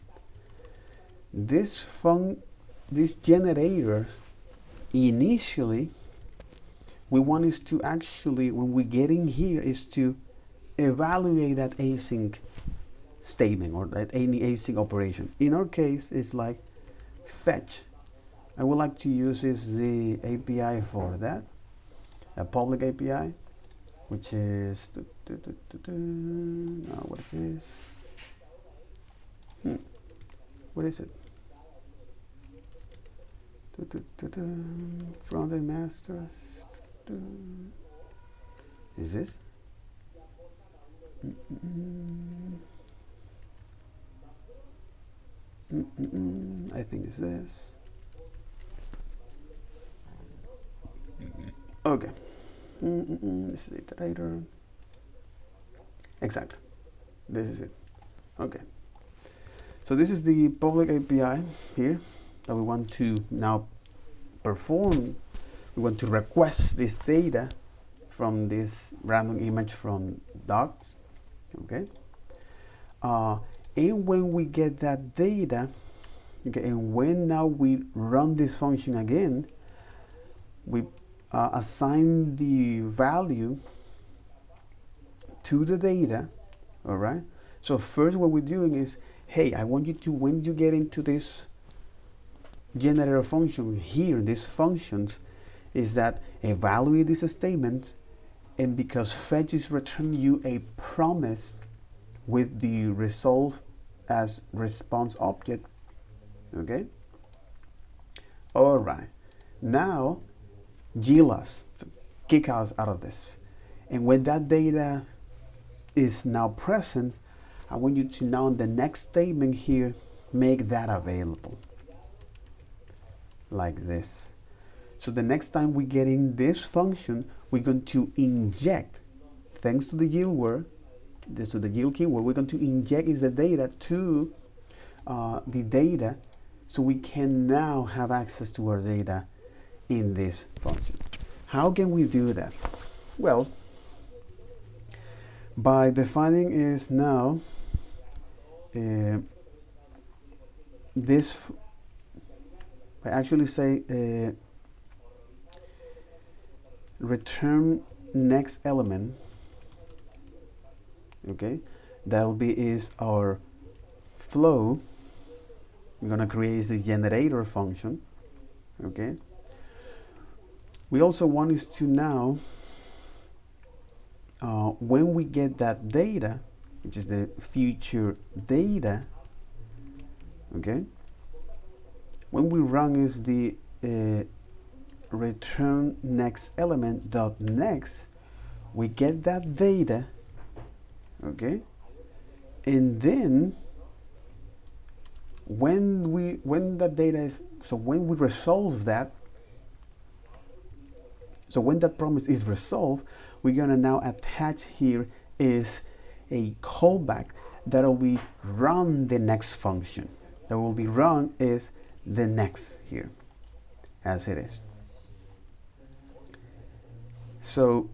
This generator, initially we want is to actually, when we get in here, is to evaluate that async statement or that any async operation. In our case, it's like fetch. I would like to use is the API for that, a public API, which is no, what is this? What is it? Front-end masters. Is this? I think it's this. Okay. This is the iterator. Exactly. This is it. Okay. So this is the public API here that we want to now perform. We want to request this data from this random image from docs. Okay. And when we get that data, okay, and when now we run this function again, we assign the value to the data. All right. So first what we're doing is, hey, I want you to, when you get into this generator function here, these functions, is that evaluate this statement, and because fetch is return you a promise with the resolve as response object. Okay. All right. Now yield us, kick us out of this, and when that data is now present, I want you to now in the next statement here make that available like this. So the next time we get in this function, we're going to inject, thanks to the yield word, to the yield keyword, we're going to inject is the data to the data, so we can now have access to our data in this function. How can we do that? Well, by defining is now this, I actually say return next element. Okay, that'll be is our flow. We're gonna create the generator function. Okay, we also want is to now when we get that data, which is the future data, okay, when we run is the return next element dot next, we get that data, okay, and then when that data is, so when we resolve that, so when that promise is resolved, we're gonna now attach here is a callback that will be run the next function. That will be run is the next here, as it is. So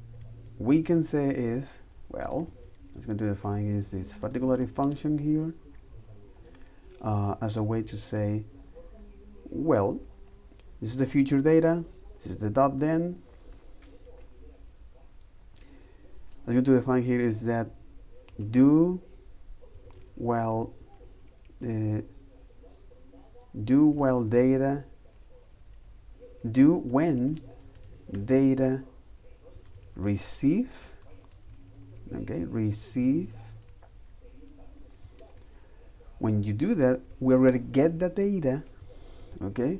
we can say is, well, it's going to define is this particular function here as a way to say, well, this is the future data, this is the dot then. What's going to define here is that do while data, do when data receive, okay, receive. When you do that, we already get the data, okay,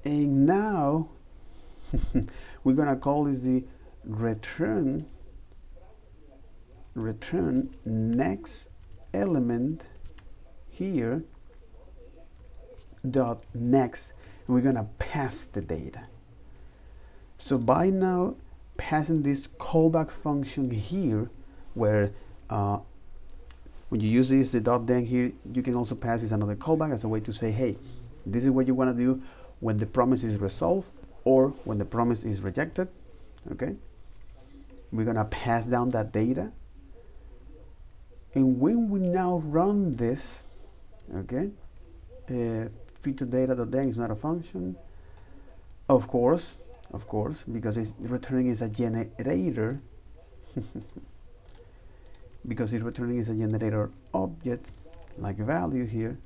and now we're gonna call this the return next element here dot next, and we're gonna pass the data. So by now passing this callback function here, where when you use this the dot then here, you can also pass this another callback as a way to say, hey, this is what you want to do when the promise is resolved or when the promise is rejected. Okay, we're gonna pass down that data, and when we now run this, okay, future data.then is not a function, of course, because it's returning is a generator because it's returning is a generator object like value here,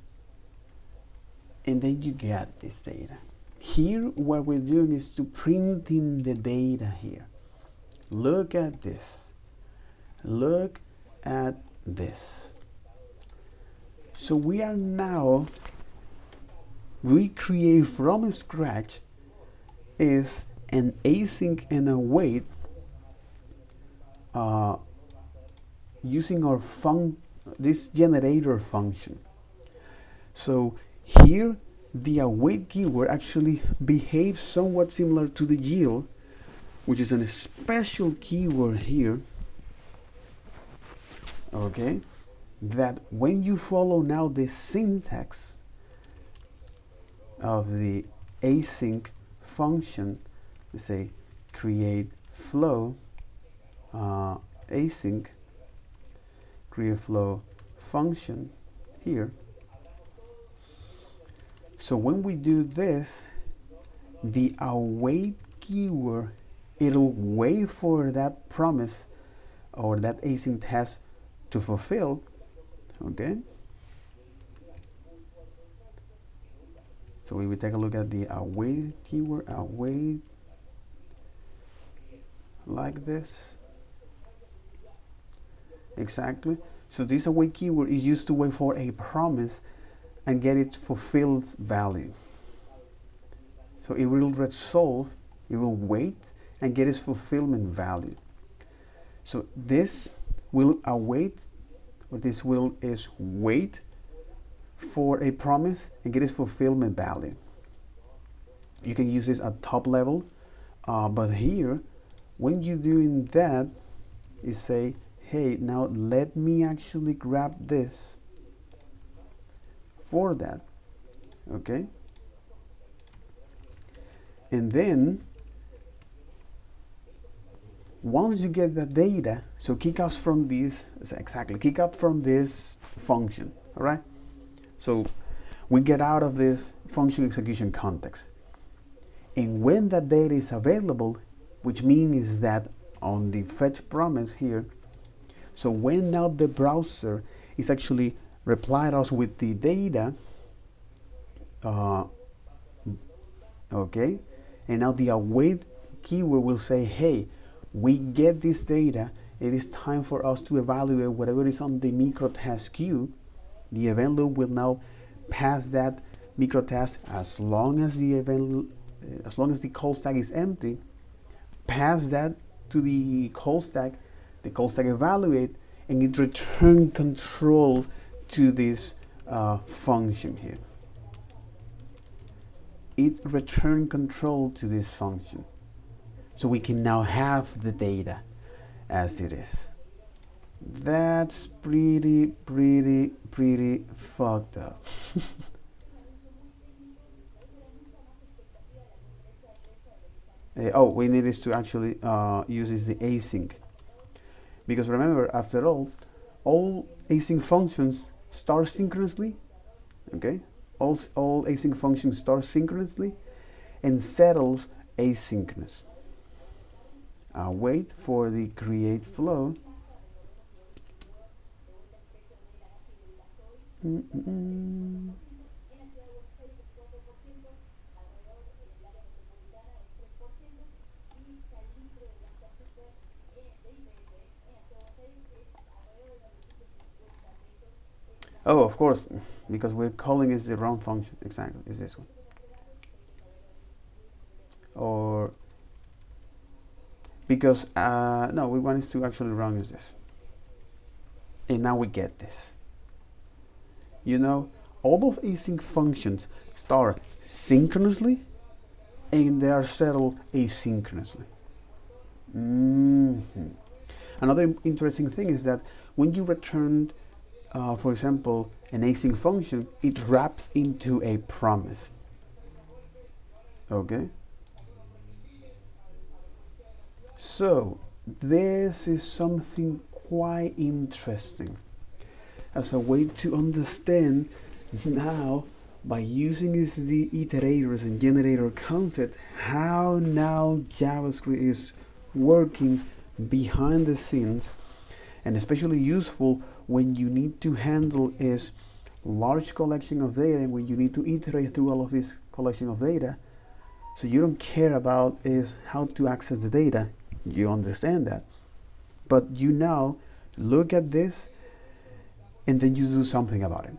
and then you get this data here. What we're doing is to printing the data here. Look at this, look at this. So we are now recreate from scratch is an async and await using our this generator function. So here the await keyword actually behaves somewhat similar to the yield, which is a special keyword here, okay, that when you follow now the syntax of the async function, let's say create flow async create flow function here. So when we do this, the await keyword, it'll wait for that promise or that async task to fulfill. Okay. So we will take a look at the await keyword, await, like this. Exactly. So this await keyword is used to wait for a promise and get its fulfilled value. So it will resolve, it will wait and get its fulfillment value. So this will await, or this will is wait for a promise and get its fulfillment value. You can use this at top level, but here, when you're doing that, you say, hey, now let me actually grab this for that, okay? And then, once you get the data, so kick out from this, exactly, kick out from this function, all right? So we get out of this function execution context. And when that data is available, which means that on the fetch promise here, so when now the browser is actually replied us with the data, okay, and now the await keyword will say, hey, we get this data, it is time for us to evaluate whatever is on the microtask queue. The event loop will now pass that microtask as long as the call stack is empty, pass that to the call stack evaluate, and it return control to this function here. It return control to this function. So we can now have the data as it is. That's pretty fucked up. Oh, we need is to actually use the async. Because remember, after all async functions start synchronously, okay? All async functions start synchronously and settles asynchronous. Wait for the create flow. Oh, of course, because we're calling it the wrong function. Exactly, is this one. Or because no, we want it to actually run as this. And now we get this. You know, all of async functions start synchronously and they are settled asynchronously. Another interesting thing is that when you return, for example, an async function, it wraps into a promise. Okay? So, this is something quite interesting as a way to understand now, by using the iterators and generator concept, how now JavaScript is working behind the scenes, and especially useful when you need to handle is large collection of data and when you need to iterate through all of this collection of data. So you don't care about is how to access the data. You understand that. But you now look at this and then you do something about it.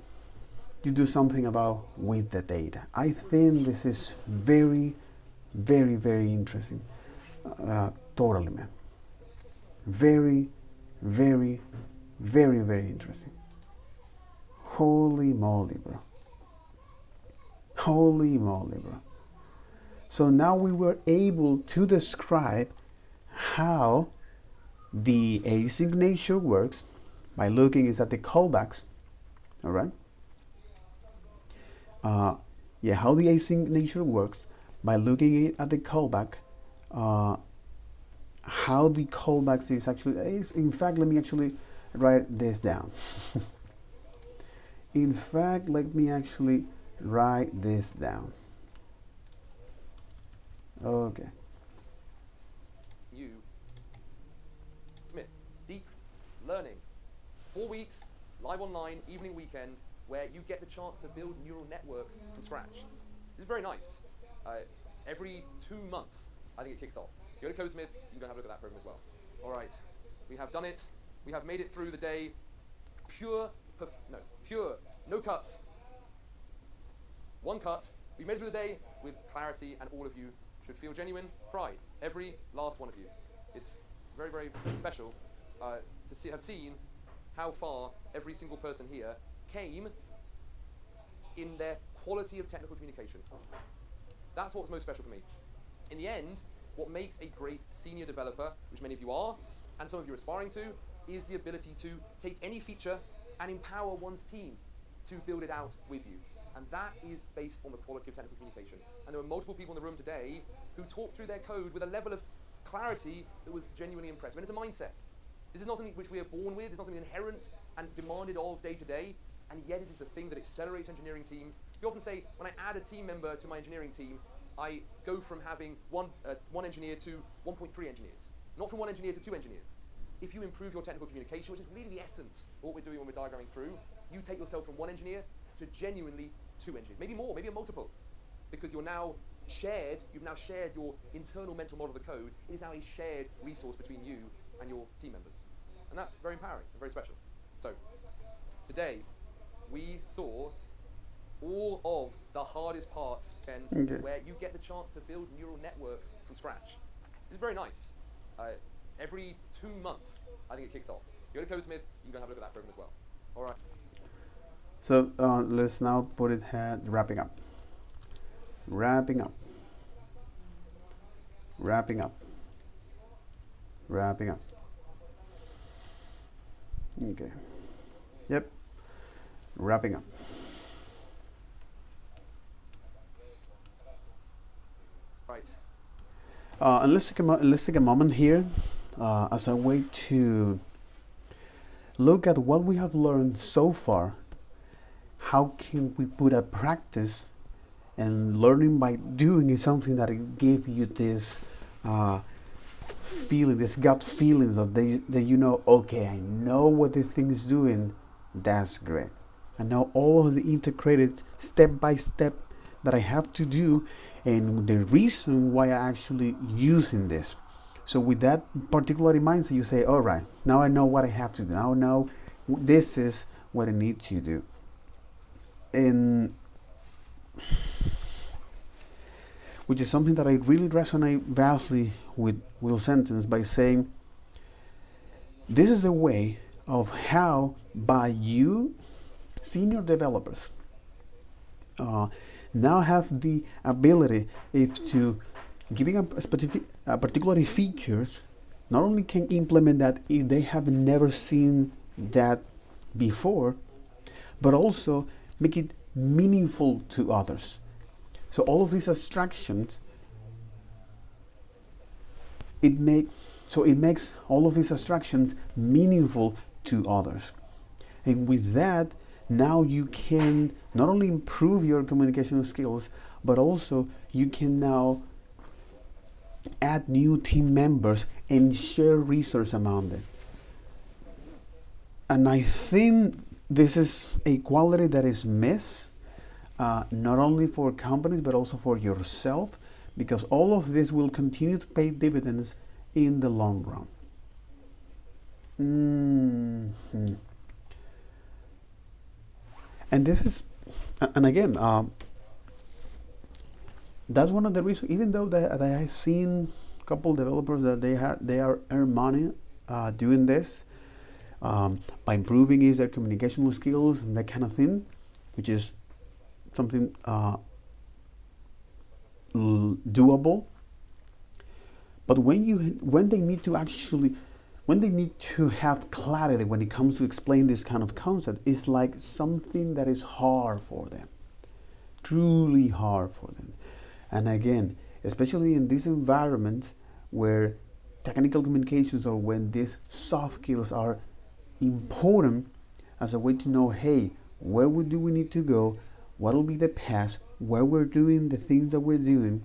You do something about with the data. I think this is very interesting. Totally, man. Very interesting. Holy moly, bro. Holy moly, bro. So now we were able to describe how the async nature works by looking at the callbacks. All right. How the async nature works by looking at the callback. How the callbacks is actually, in fact, let me actually write this down. In fact, let me actually write this down. Okay. 4 weeks, live online, evening, weekend, where you get the chance to build neural networks from scratch. This is very nice. Every 2 months, I think it kicks off. If you go to Codesmith, you can go and have a look at that program as well. All right, we have done it. We have made it through the day. Pure, no cuts. 1 cut. We made it through the day with clarity, and all of you should feel genuine pride. Every last one of you. It's very, very special to have seen how far every single person here came in their quality of technical communication. That's what's most special for me. In the end, what makes a great senior developer, which many of you are, and some of you are aspiring to, is the ability to take any feature and empower one's team to build it out with you. And that is based on the quality of technical communication. And there were multiple people in the room today who talked through their code with a level of clarity that was genuinely impressive. And it's a mindset. This is not something which we are born with. It's not something inherent and demanded of day to day. And yet it is a thing that accelerates engineering teams. You often say, when I add a team member to my engineering team, I go from having one engineer to 1.3 engineers. Not from 1 engineer to 2 engineers. If you improve your technical communication, which is really the essence of what we're doing when we're diagramming through, you take yourself from 1 engineer to genuinely 2 engineers, maybe more, maybe a multiple, because you've now shared your internal mental model of the code. It is now a shared resource between you and your team members. And that's very empowering and very special. So, today, we saw all of the hardest parts, where you get the chance to build neural networks from scratch. It's very nice. Every 2 months, I think it kicks off. If you go to Codesmith, you can go and have a look at that program as well. All right. So let's now put it wrapping up. Wrapping up. Wrapping up. Wrapping up. Okay. Yep. Wrapping up. Right. And let's take a moment here as a way to look at what we have learned so far. How can we put a practice, and learning by doing is something that gives you this feeling, this gut feeling that you know, okay, I know what the thing is doing. That's great. I know all of the integrated step by step that I have to do, and the reason why I'm actually using this. So with that particular mindset, you say, all right, now I know what I have to do. Now I know this is what I need to do. And which is something that I really resonate vastly with Will's sentence by saying, this is the way of how, by you, senior developers, now have the ability, if to giving a particular feature, not only can implement that if they have never seen that before, but also make it meaningful to others. So all of these abstractions, it makes all of these abstractions meaningful to others. And with that, now you can not only improve your communication skills, but also you can now add new team members and share resources among them. And I think this is a quality that is missed, not only for companies, but also for yourself, because all of this will continue to pay dividends in the long run. And this is, and again, that's one of the reasons, even though that I have seen a couple developers that they are earn money doing this, by improving their communicational skills and that kind of thing, which is something doable. But when they need to have clarity when it comes to explain this kind of concept, it's like something that is hard for them, truly hard for them. And again, especially in this environment where technical communications, or when these soft skills are important as a way to know, hey, where do we need to go, what will be the path, where we're doing the things that we're doing,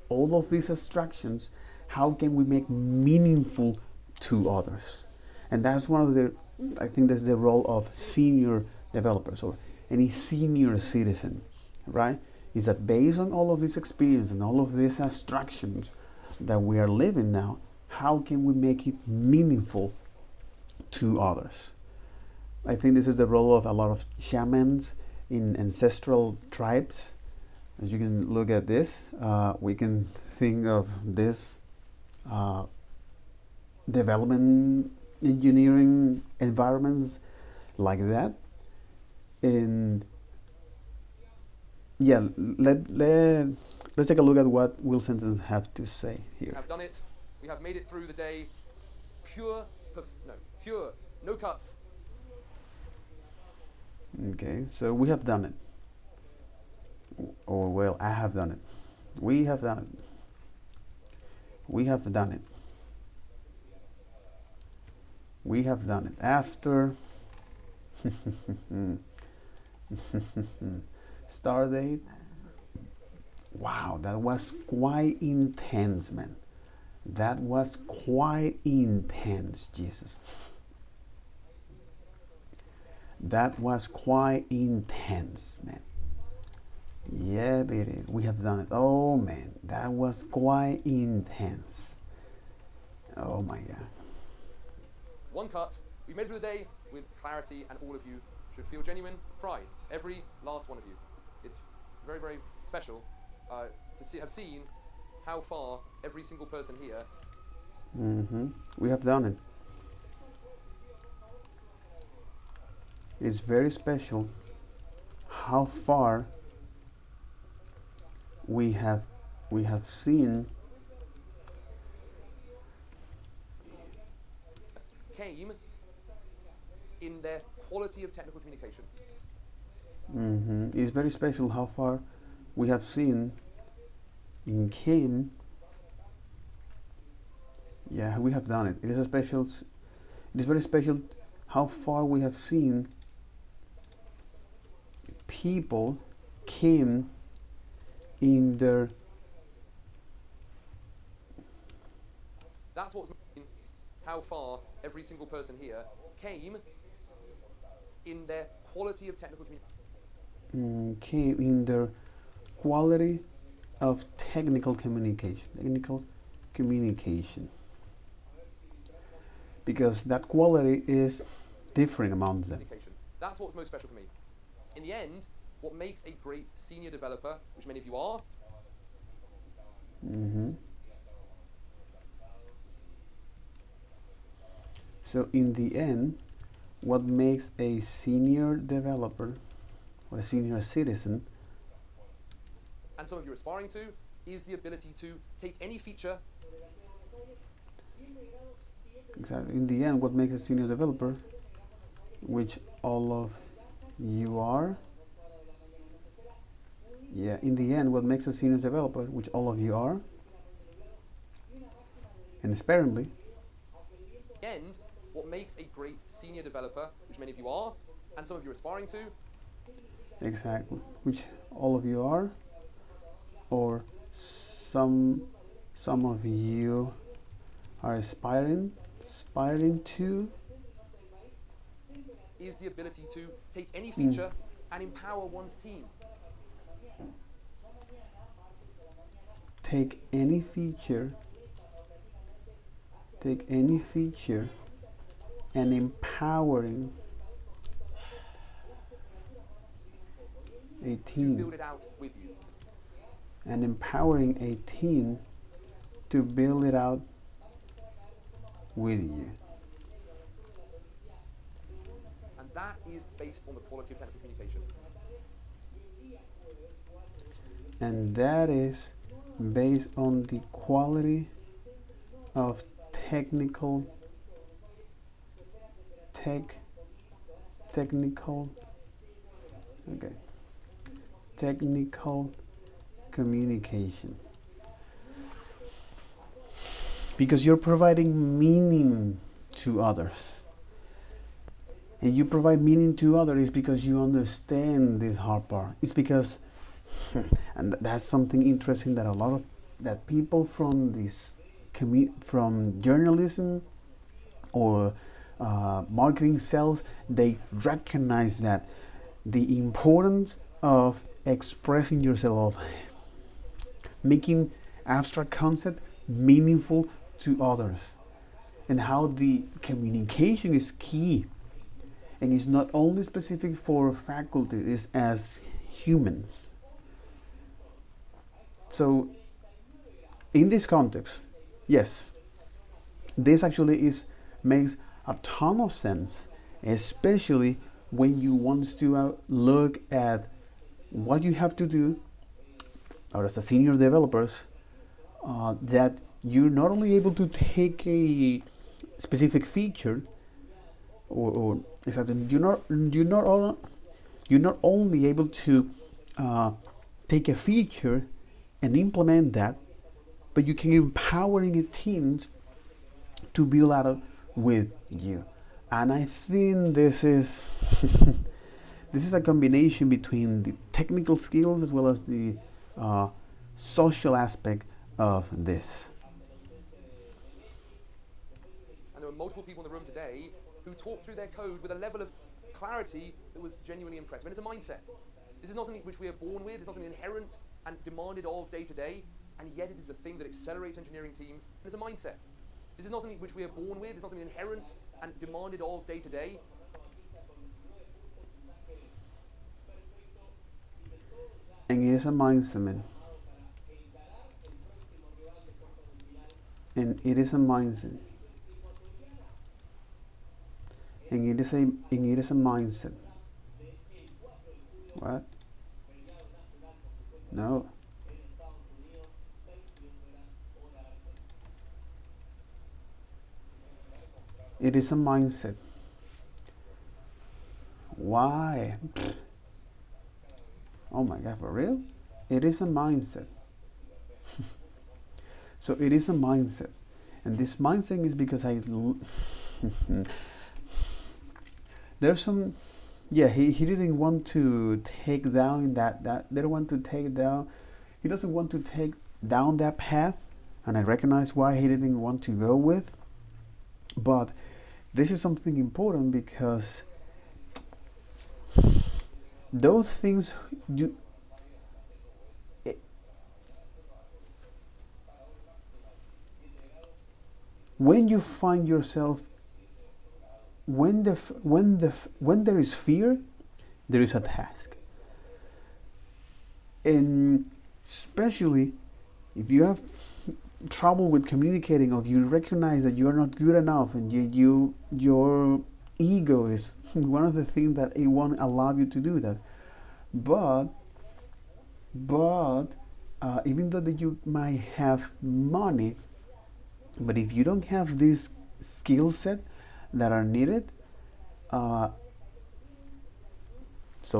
all of these abstractions, how can we make meaningful to others? And that's one of the I think that's the role of senior developers or any senior citizen, right? Is that based on all of this experience and all of these abstractions that we are living now, how can we make it meaningful to others? I think this is the role of a lot of shamans in ancestral tribes. As you can look at this, we can think of this development engineering environments like that. And yeah, let's take a look at what Will Sentence have to say here. We have done it. We have made it through the day. Pure, no cuts. Okay, so we have done it. Or well, I have done it. We have done it. We have done it. We have done it. After start date. Wow, that was quite intense, man. That was quite intense, Jesus. That was quite intense, man. Yeah, baby, we have done it. Oh, man, that was quite intense. Oh, my God. One cut. We made it through the day with clarity, and all of you should feel genuine pride. Every last one of you. It's very, very special to have seen how far every single person here. We have done it. It's very special how far we have seen came in their quality of technical communication. It's very special how far we have seen in came. Yeah, we have done it. It is very special how far we have seen people came in their. That's what's mean how far every single person here came in their quality of technical communication. Came in their quality of technical communication. Because that quality is different among them. That's what's most special for me. In the end, what makes a great senior developer, which many of you are, So in the end, what makes a senior developer or a senior citizen, and some of you are aspiring to, is the ability to take any feature. Exactly. In the end, what makes a senior developer, which all of you are. Yeah, in the end, what makes a senior developer, which all of you are, and apparently, End, what makes a great senior developer, which many of you are, and some of you are aspiring to. Exactly, which all of you are, or some of you are aspiring to, is the ability to take any feature and empower one's team. Take any feature and empowering a team. To build it out with you. And empowering a team to build it out with you. And that is based on the quality of technical communication. And that is based on the quality of technical communication. Because you're providing meaning to others. And you provide meaning to others because you understand this hard part. It's because, and that's something interesting that a lot of that people from this from journalism or marketing, sales, they recognize that the importance of expressing yourself, of making abstract concept meaningful to others, and how the communication is key, and it's not only specific for faculty, it's as humans. So in this context, yes, this actually makes a ton of sense, especially when you want to look at what you have to do, or as a senior developers, that you're not only able to take a specific feature, or exactly, you're not only able to take a feature and implement that, but you can empowering teams to build out with you. And I think this is this is a combination between the technical skills as well as the social aspect of this. And there were multiple people in the room today who talked through their code with a level of clarity that was genuinely impressive. And it's a mindset. This is not something which we are born with. It's not something inherent and demanded of day to day. And yet it is a thing that accelerates engineering teams. And it's a mindset. This is not something which we are born with. It's not something inherent and demanded of day to day. And it is a mindset, man. And it is a mindset. And it is a mindset. What? No. It is a mindset. Why? Oh my God, for real? It is a mindset. So it is a mindset. And this mindset is because there's some, yeah, he didn't want to take down that they don't want to take down, he doesn't want to take down that path, and I recognize why he didn't want to go with. But this is something important, because those things when you find yourself, when there is fear, there is a task. And especially if you have trouble with communicating, or you recognize that you are not good enough, and your ego is one of the things that it won't allow you to do that. But even though that you might have money, but if you don't have this skill set that are needed, so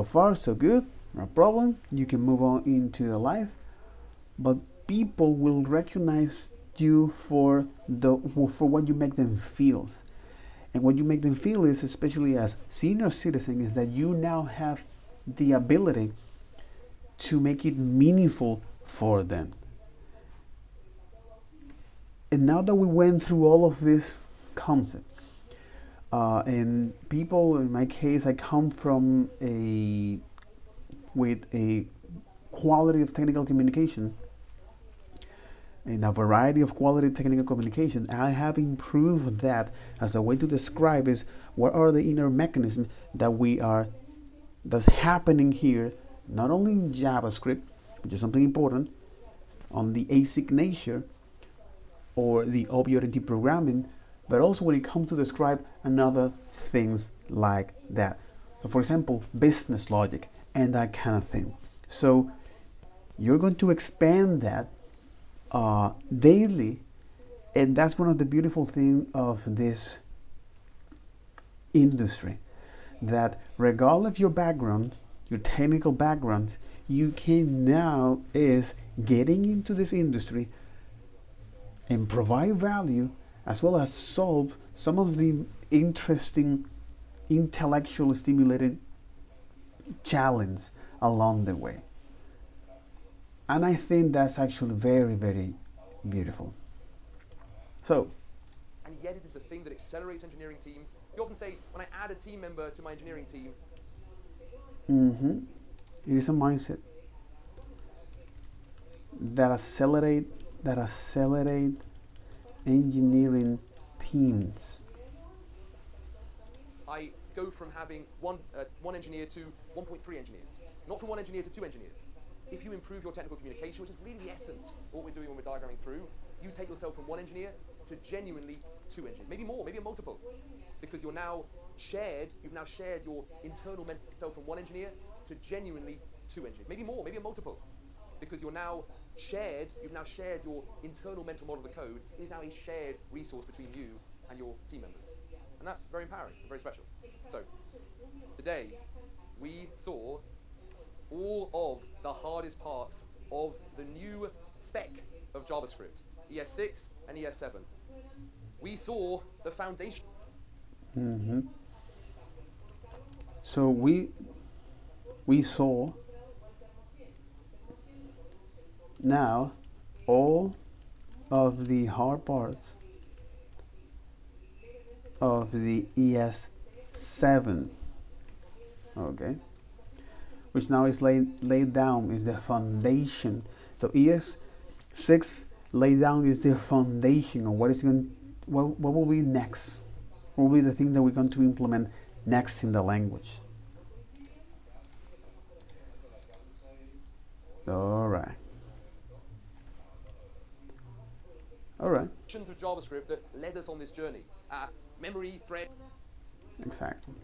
far so good, no problem, you can move on into your life. But people will recognize you for what you make them feel. And what you make them feel is, especially as senior citizen, is that you now have the ability to make it meaningful for them. And now that we went through all of this concept, and people, in my case, I come from with a quality of technical communication, in a variety of quality technical communication, I have improved that as a way to describe is what are the inner mechanisms that's happening here, not only in JavaScript, which is something important, on the async nature or the object-oriented programming, but also when it comes to describe another things like that. So for example, business logic and that kind of thing. So you're going to expand that daily, and that's one of the beautiful things of this industry, that regardless of your background, your technical background, you can now is getting into this industry and provide value, as well as solve some of the interesting intellectual stimulated challenge along the way. And I think that's actually very, very beautiful. So, and yet it is a thing that accelerates engineering teams. We often say, when I add a team member to my engineering team, it is a mindset that accelerate engineering teams. I go from having one engineer to 1.3 engineers, not from one engineer to 2 engineers. If you improve your technical communication, which is really the essence of what we're doing when we're diagramming through, you take yourself from 1 engineer to genuinely 2 engineers, maybe more, maybe a multiple, because you've now shared your internal mental self from 1 engineer to genuinely 2 engineers, maybe more, maybe a multiple, because you've now shared your internal mental model of the code. It is now a shared resource between you and your team members. And that's very empowering, very special. So, today, we saw all of the hardest parts of the new spec of JavaScript, ES6 and ES7. We saw the foundation. So we saw now all of the hard parts of the ES7, okay, which now is laid down, is the foundation. So ES6 laid down is the foundation of what will be next. What will be the thing that we're going to implement next in the language. All right. Of JavaScript that led us on this journey. Memory, thread. Exactly.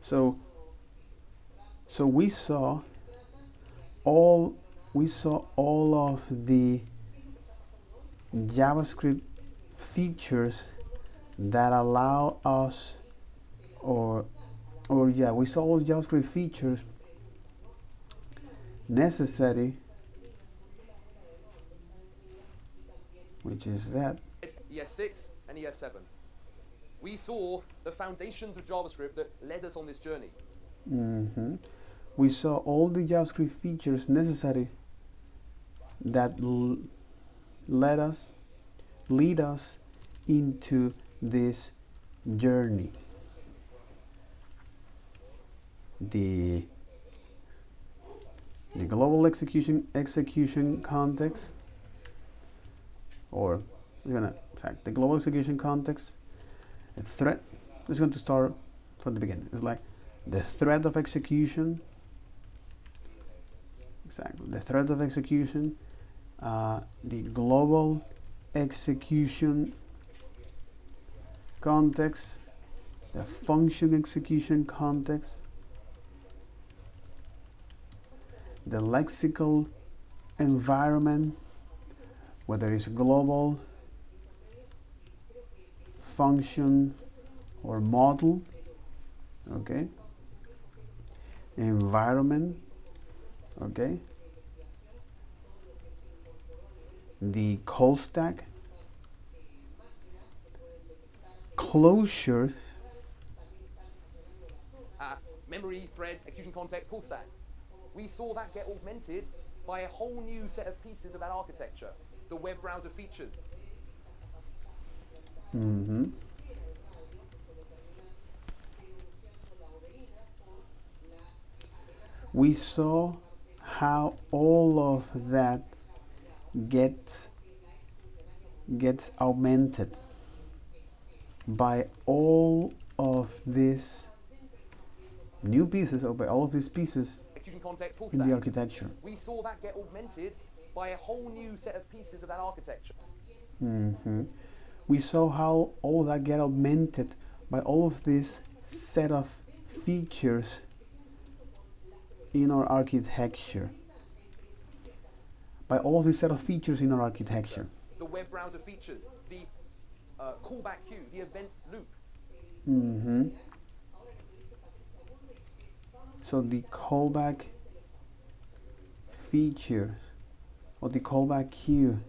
So we saw all of the JavaScript features that allow us, we saw all JavaScript features necessary, which is that ES6 and ES7. We saw the foundations of JavaScript that led us on this journey. We saw all the JavaScript features necessary that lead us into this journey. The global execution context, or the global execution context, a thread. It's going to start from the beginning. It's like the thread of execution. Exactly, the thread of execution, the global execution context, the function execution context, the lexical environment, whether it's global, function, or model, okay, environment, okay, the call stack, closures, memory, thread, execution context, call stack. We saw that get augmented by a whole new set of pieces of that architecture, the web browser features. We saw how all of that gets augmented by all of these new pieces, or by all of these pieces in the architecture. We saw that get augmented by a whole new set of pieces of that architecture. We saw how all that get augmented by all of this set of features in our architecture. By all of this set of features in our architecture. The web browser features, the callback queue, the event loop. So the callback feature, or the callback queue,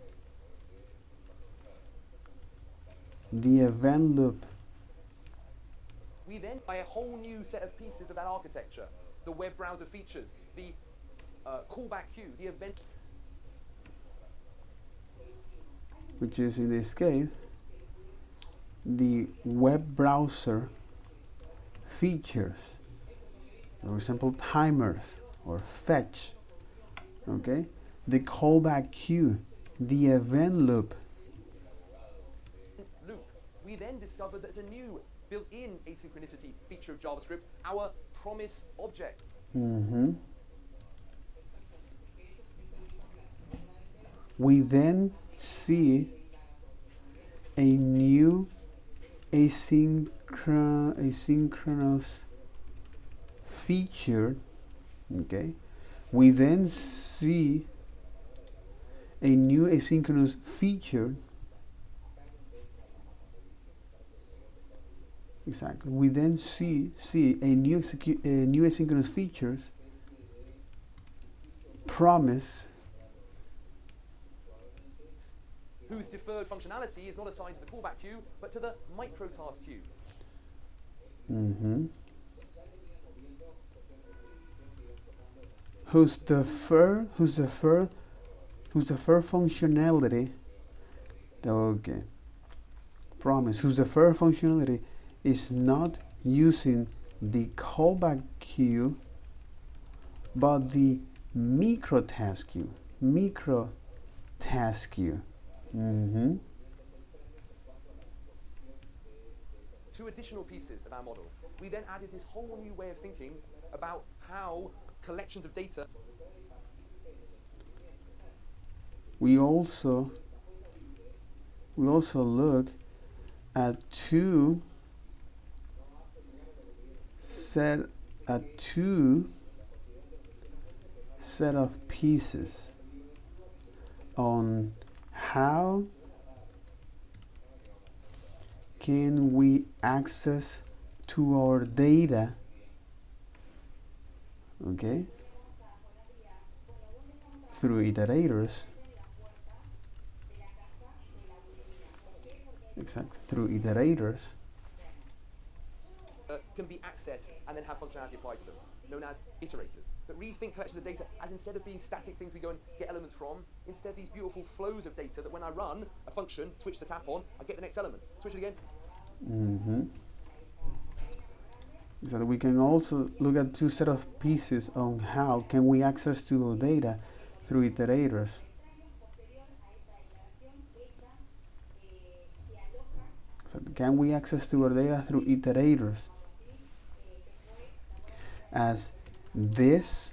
the event loop. We then buy a whole new set of pieces of that architecture. The web browser features, the callback queue, the event. Which is in this case the web browser features, for example, timers or fetch, okay, the callback queue, the event loop. We then discovered there's a new built-in asynchronicity feature of JavaScript, our promise object. We then see a new asynchronous feature, okay. We then see a new asynchronous feature. Exactly. We then see a new asynchronous features promise, whose deferred functionality is not assigned to the callback queue, but to the Microtask queue. Whose deferred functionality, okay, promise, whose deferred functionality is not using the callback queue, but the Microtask queue. Two additional pieces of our model. We then added this whole new way of thinking about how collections of data. We also look at two set of pieces on how can we access to our data, okay, through iterators. Exactly, through iterators. Can be accessed and then have functionality applied to them, known as iterators, that rethink collections of data as, instead of being static things we go and get elements from, instead these beautiful flows of data that when I run a function, switch the tap on, I get the next element, switch it again. So we can also look at two set of pieces on how can we access to our data through iterators. So can we access to our data through iterators, as this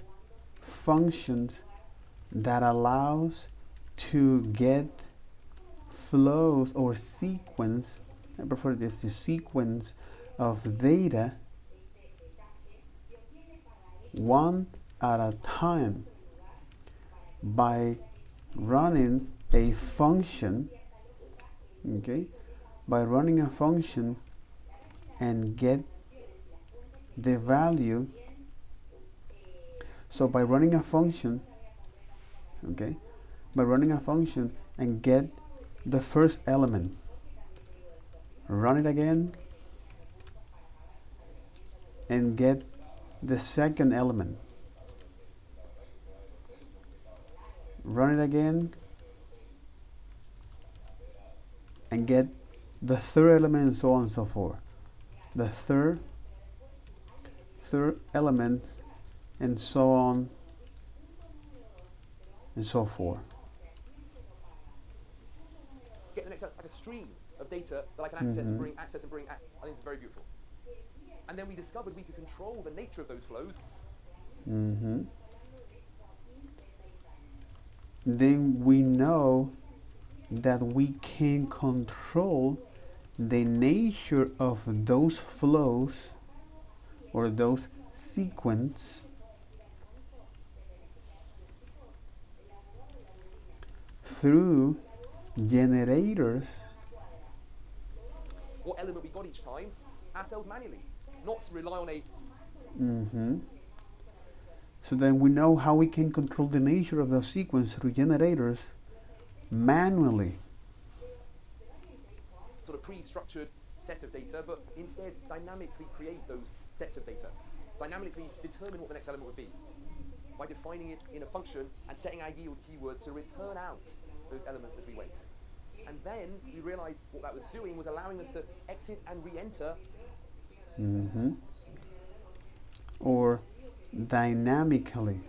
functions that allows to get flows or sequence, I prefer this, the sequence of data one at a time by running a function, okay, by running a function and get the value. So by running a function, okay, by running a function and get the first element, run it again and get the second element, run it again and get the third element, and so on and so forth. The third element, and so on and so forth. Get the next, like a stream of data that I can access and bring. I think it's very beautiful. And then we discovered we could control the nature of those flows. Then we know that we can control the nature of those flows or those sequence through generators. What element we got each time ourselves manually, not rely on a. So then we know how we can control the nature of the sequence through generators manually. Sort of pre-structured set of data, but instead dynamically create those sets of data, dynamically determine what the next element would be by defining it in a function and setting our yield keywords to return out those elements as we wait. And then we realized what that was doing was allowing us to exit and re-enter. Or dynamically,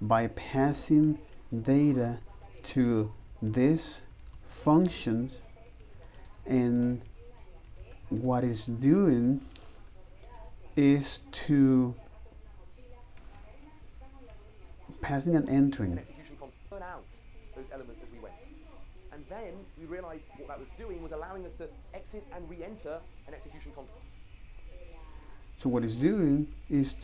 by passing data to these functions, and what it's doing is to passing and entering. Execution context. Turn out those elements as we went. And then we realized what that was doing was allowing us to exit and re-enter an execution context. So what it's doing is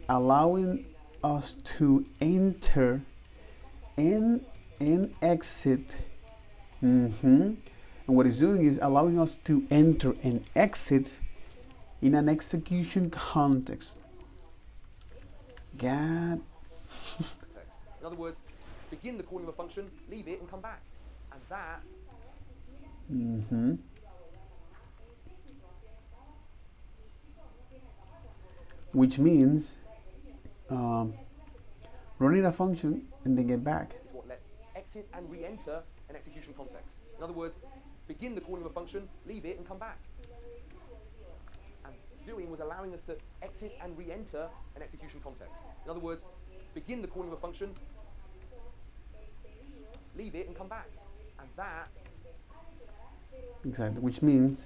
allowing us to enter and exit. And what it's doing is allowing us to enter and exit in an execution context. God. In other words, begin the calling of a function, leave it, and come back. And that. Which means running a function and then get back. Is what let exit and re-enter an execution context. In other words, begin the calling of a function, leave it, and come back. And doing was allowing us to exit and re-enter an execution context. In other words, begin the calling of a function, leave it, and come back. And that. Exactly, which means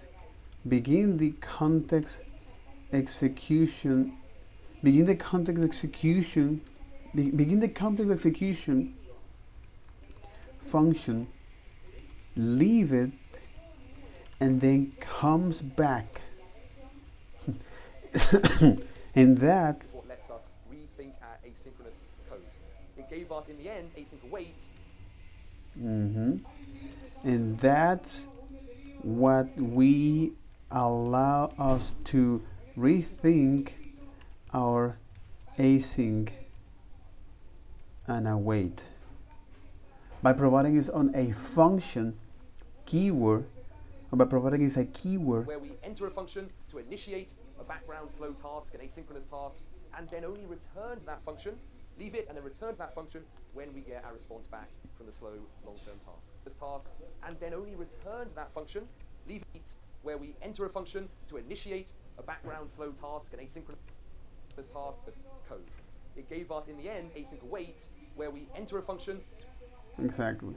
begin the context execution function, leave it, and then comes back. And that is what lets us rethink our asynchronous code. It gave us, in the end, async await. And that's what we allow us to rethink our async and await by providing us on a function keyword, or by providing us a keyword where we enter a function to initiate a background slow task, an asynchronous task, and then only return to that function, leave it, and then return to that function when we get our response back from the slow long-term task. This task, and then only return to that function, leave it, where we enter a function to initiate a background slow task, an asynchronous task, this code. It gave us, in the end, async await, where we enter a function. Exactly.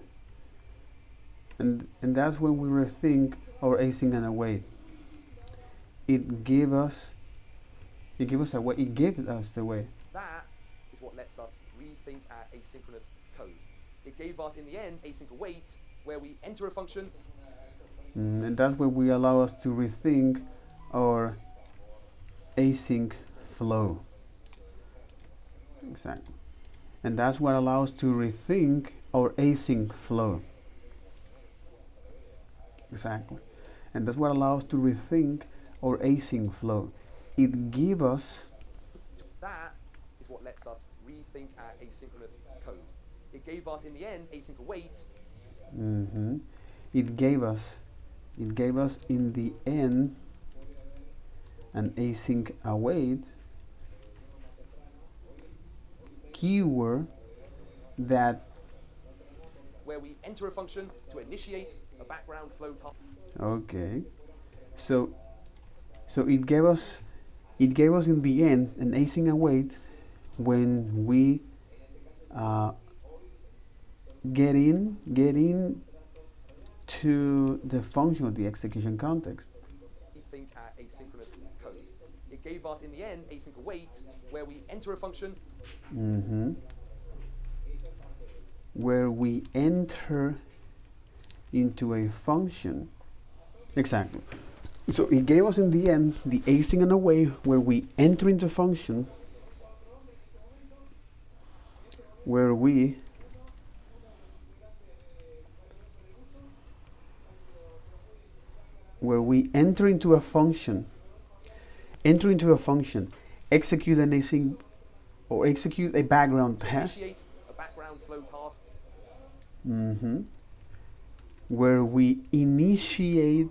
And that's when we rethink our async and await. It gave us the way. That is what lets us rethink our asynchronous code. It gave us, in the end, async await, where we enter a function. And that's where we allow us to rethink our async flow. Exactly. And that's what allows us to rethink our async flow. Exactly. And that's what allows us to rethink our async flow. It gives us. That is what lets us rethink our asynchronous code. It gave us, in the end, async await. It gave us in the end an async await keyword that where we enter a function to initiate a background slow task. Okay. So it gave us in the end an async await when we get in to the function of the execution context. Rethink our asynchronous code. It gave us, in the end, async await, where we enter a function. Where we enter into a function. Exactly. So it gave us in the end the async and await where we enter into a function where we enter into a function, execute an async or execute a background task. Initiate a background slow task. Where we initiate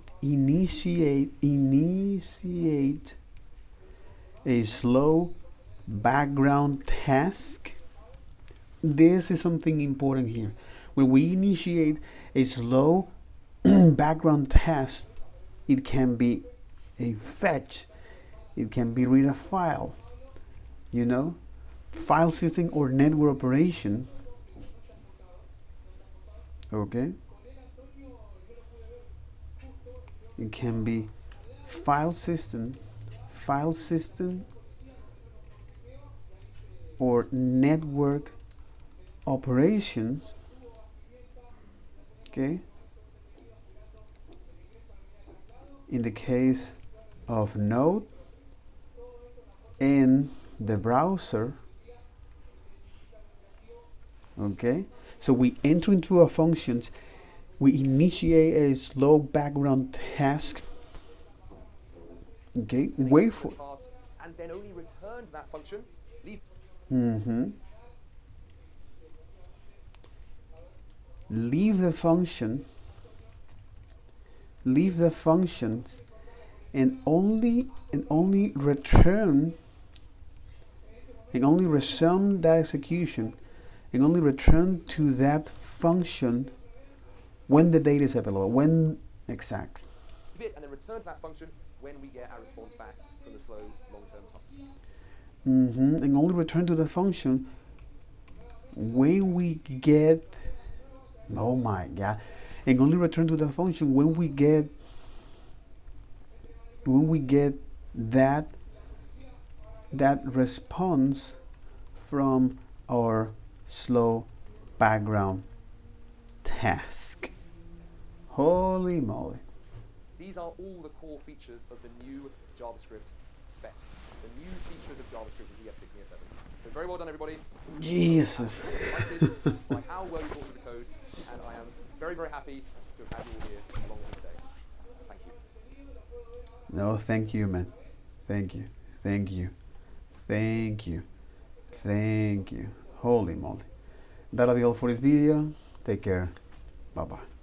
a slow background task. This is something important here. When we initiate a slow background task, it can be a fetch, it can be read a file, you know, file system or network operation. Okay, it can be file system or network operations. Okay, in the case of Node in the browser. Okay, so we enter into a functions, we initiate a slow background task. Okay, wait for task, and then only return to that function. Leave. Leave the function. Leave the functions and only return and only resume that execution and only return to that function when the data is available. When exactly? Leave it and then return to that function when we get our response back from the slow long-term task. And only return to the function when we get, oh my god, and only return to the function when we get that response from our slow background task. Holy moly. These are all the core features of the new JavaScript spec. The new features of JavaScript in ES6 and ES7. So very well done, everybody. Jesus. I'm excited by how well you thought through the code, and I am very, very happy to have had you all here along with me today. Thank you. No, thank you, man. Thank you. Thank you. Thank you. Thank you. Holy moly. That'll be all for this video. Take care. Bye-bye.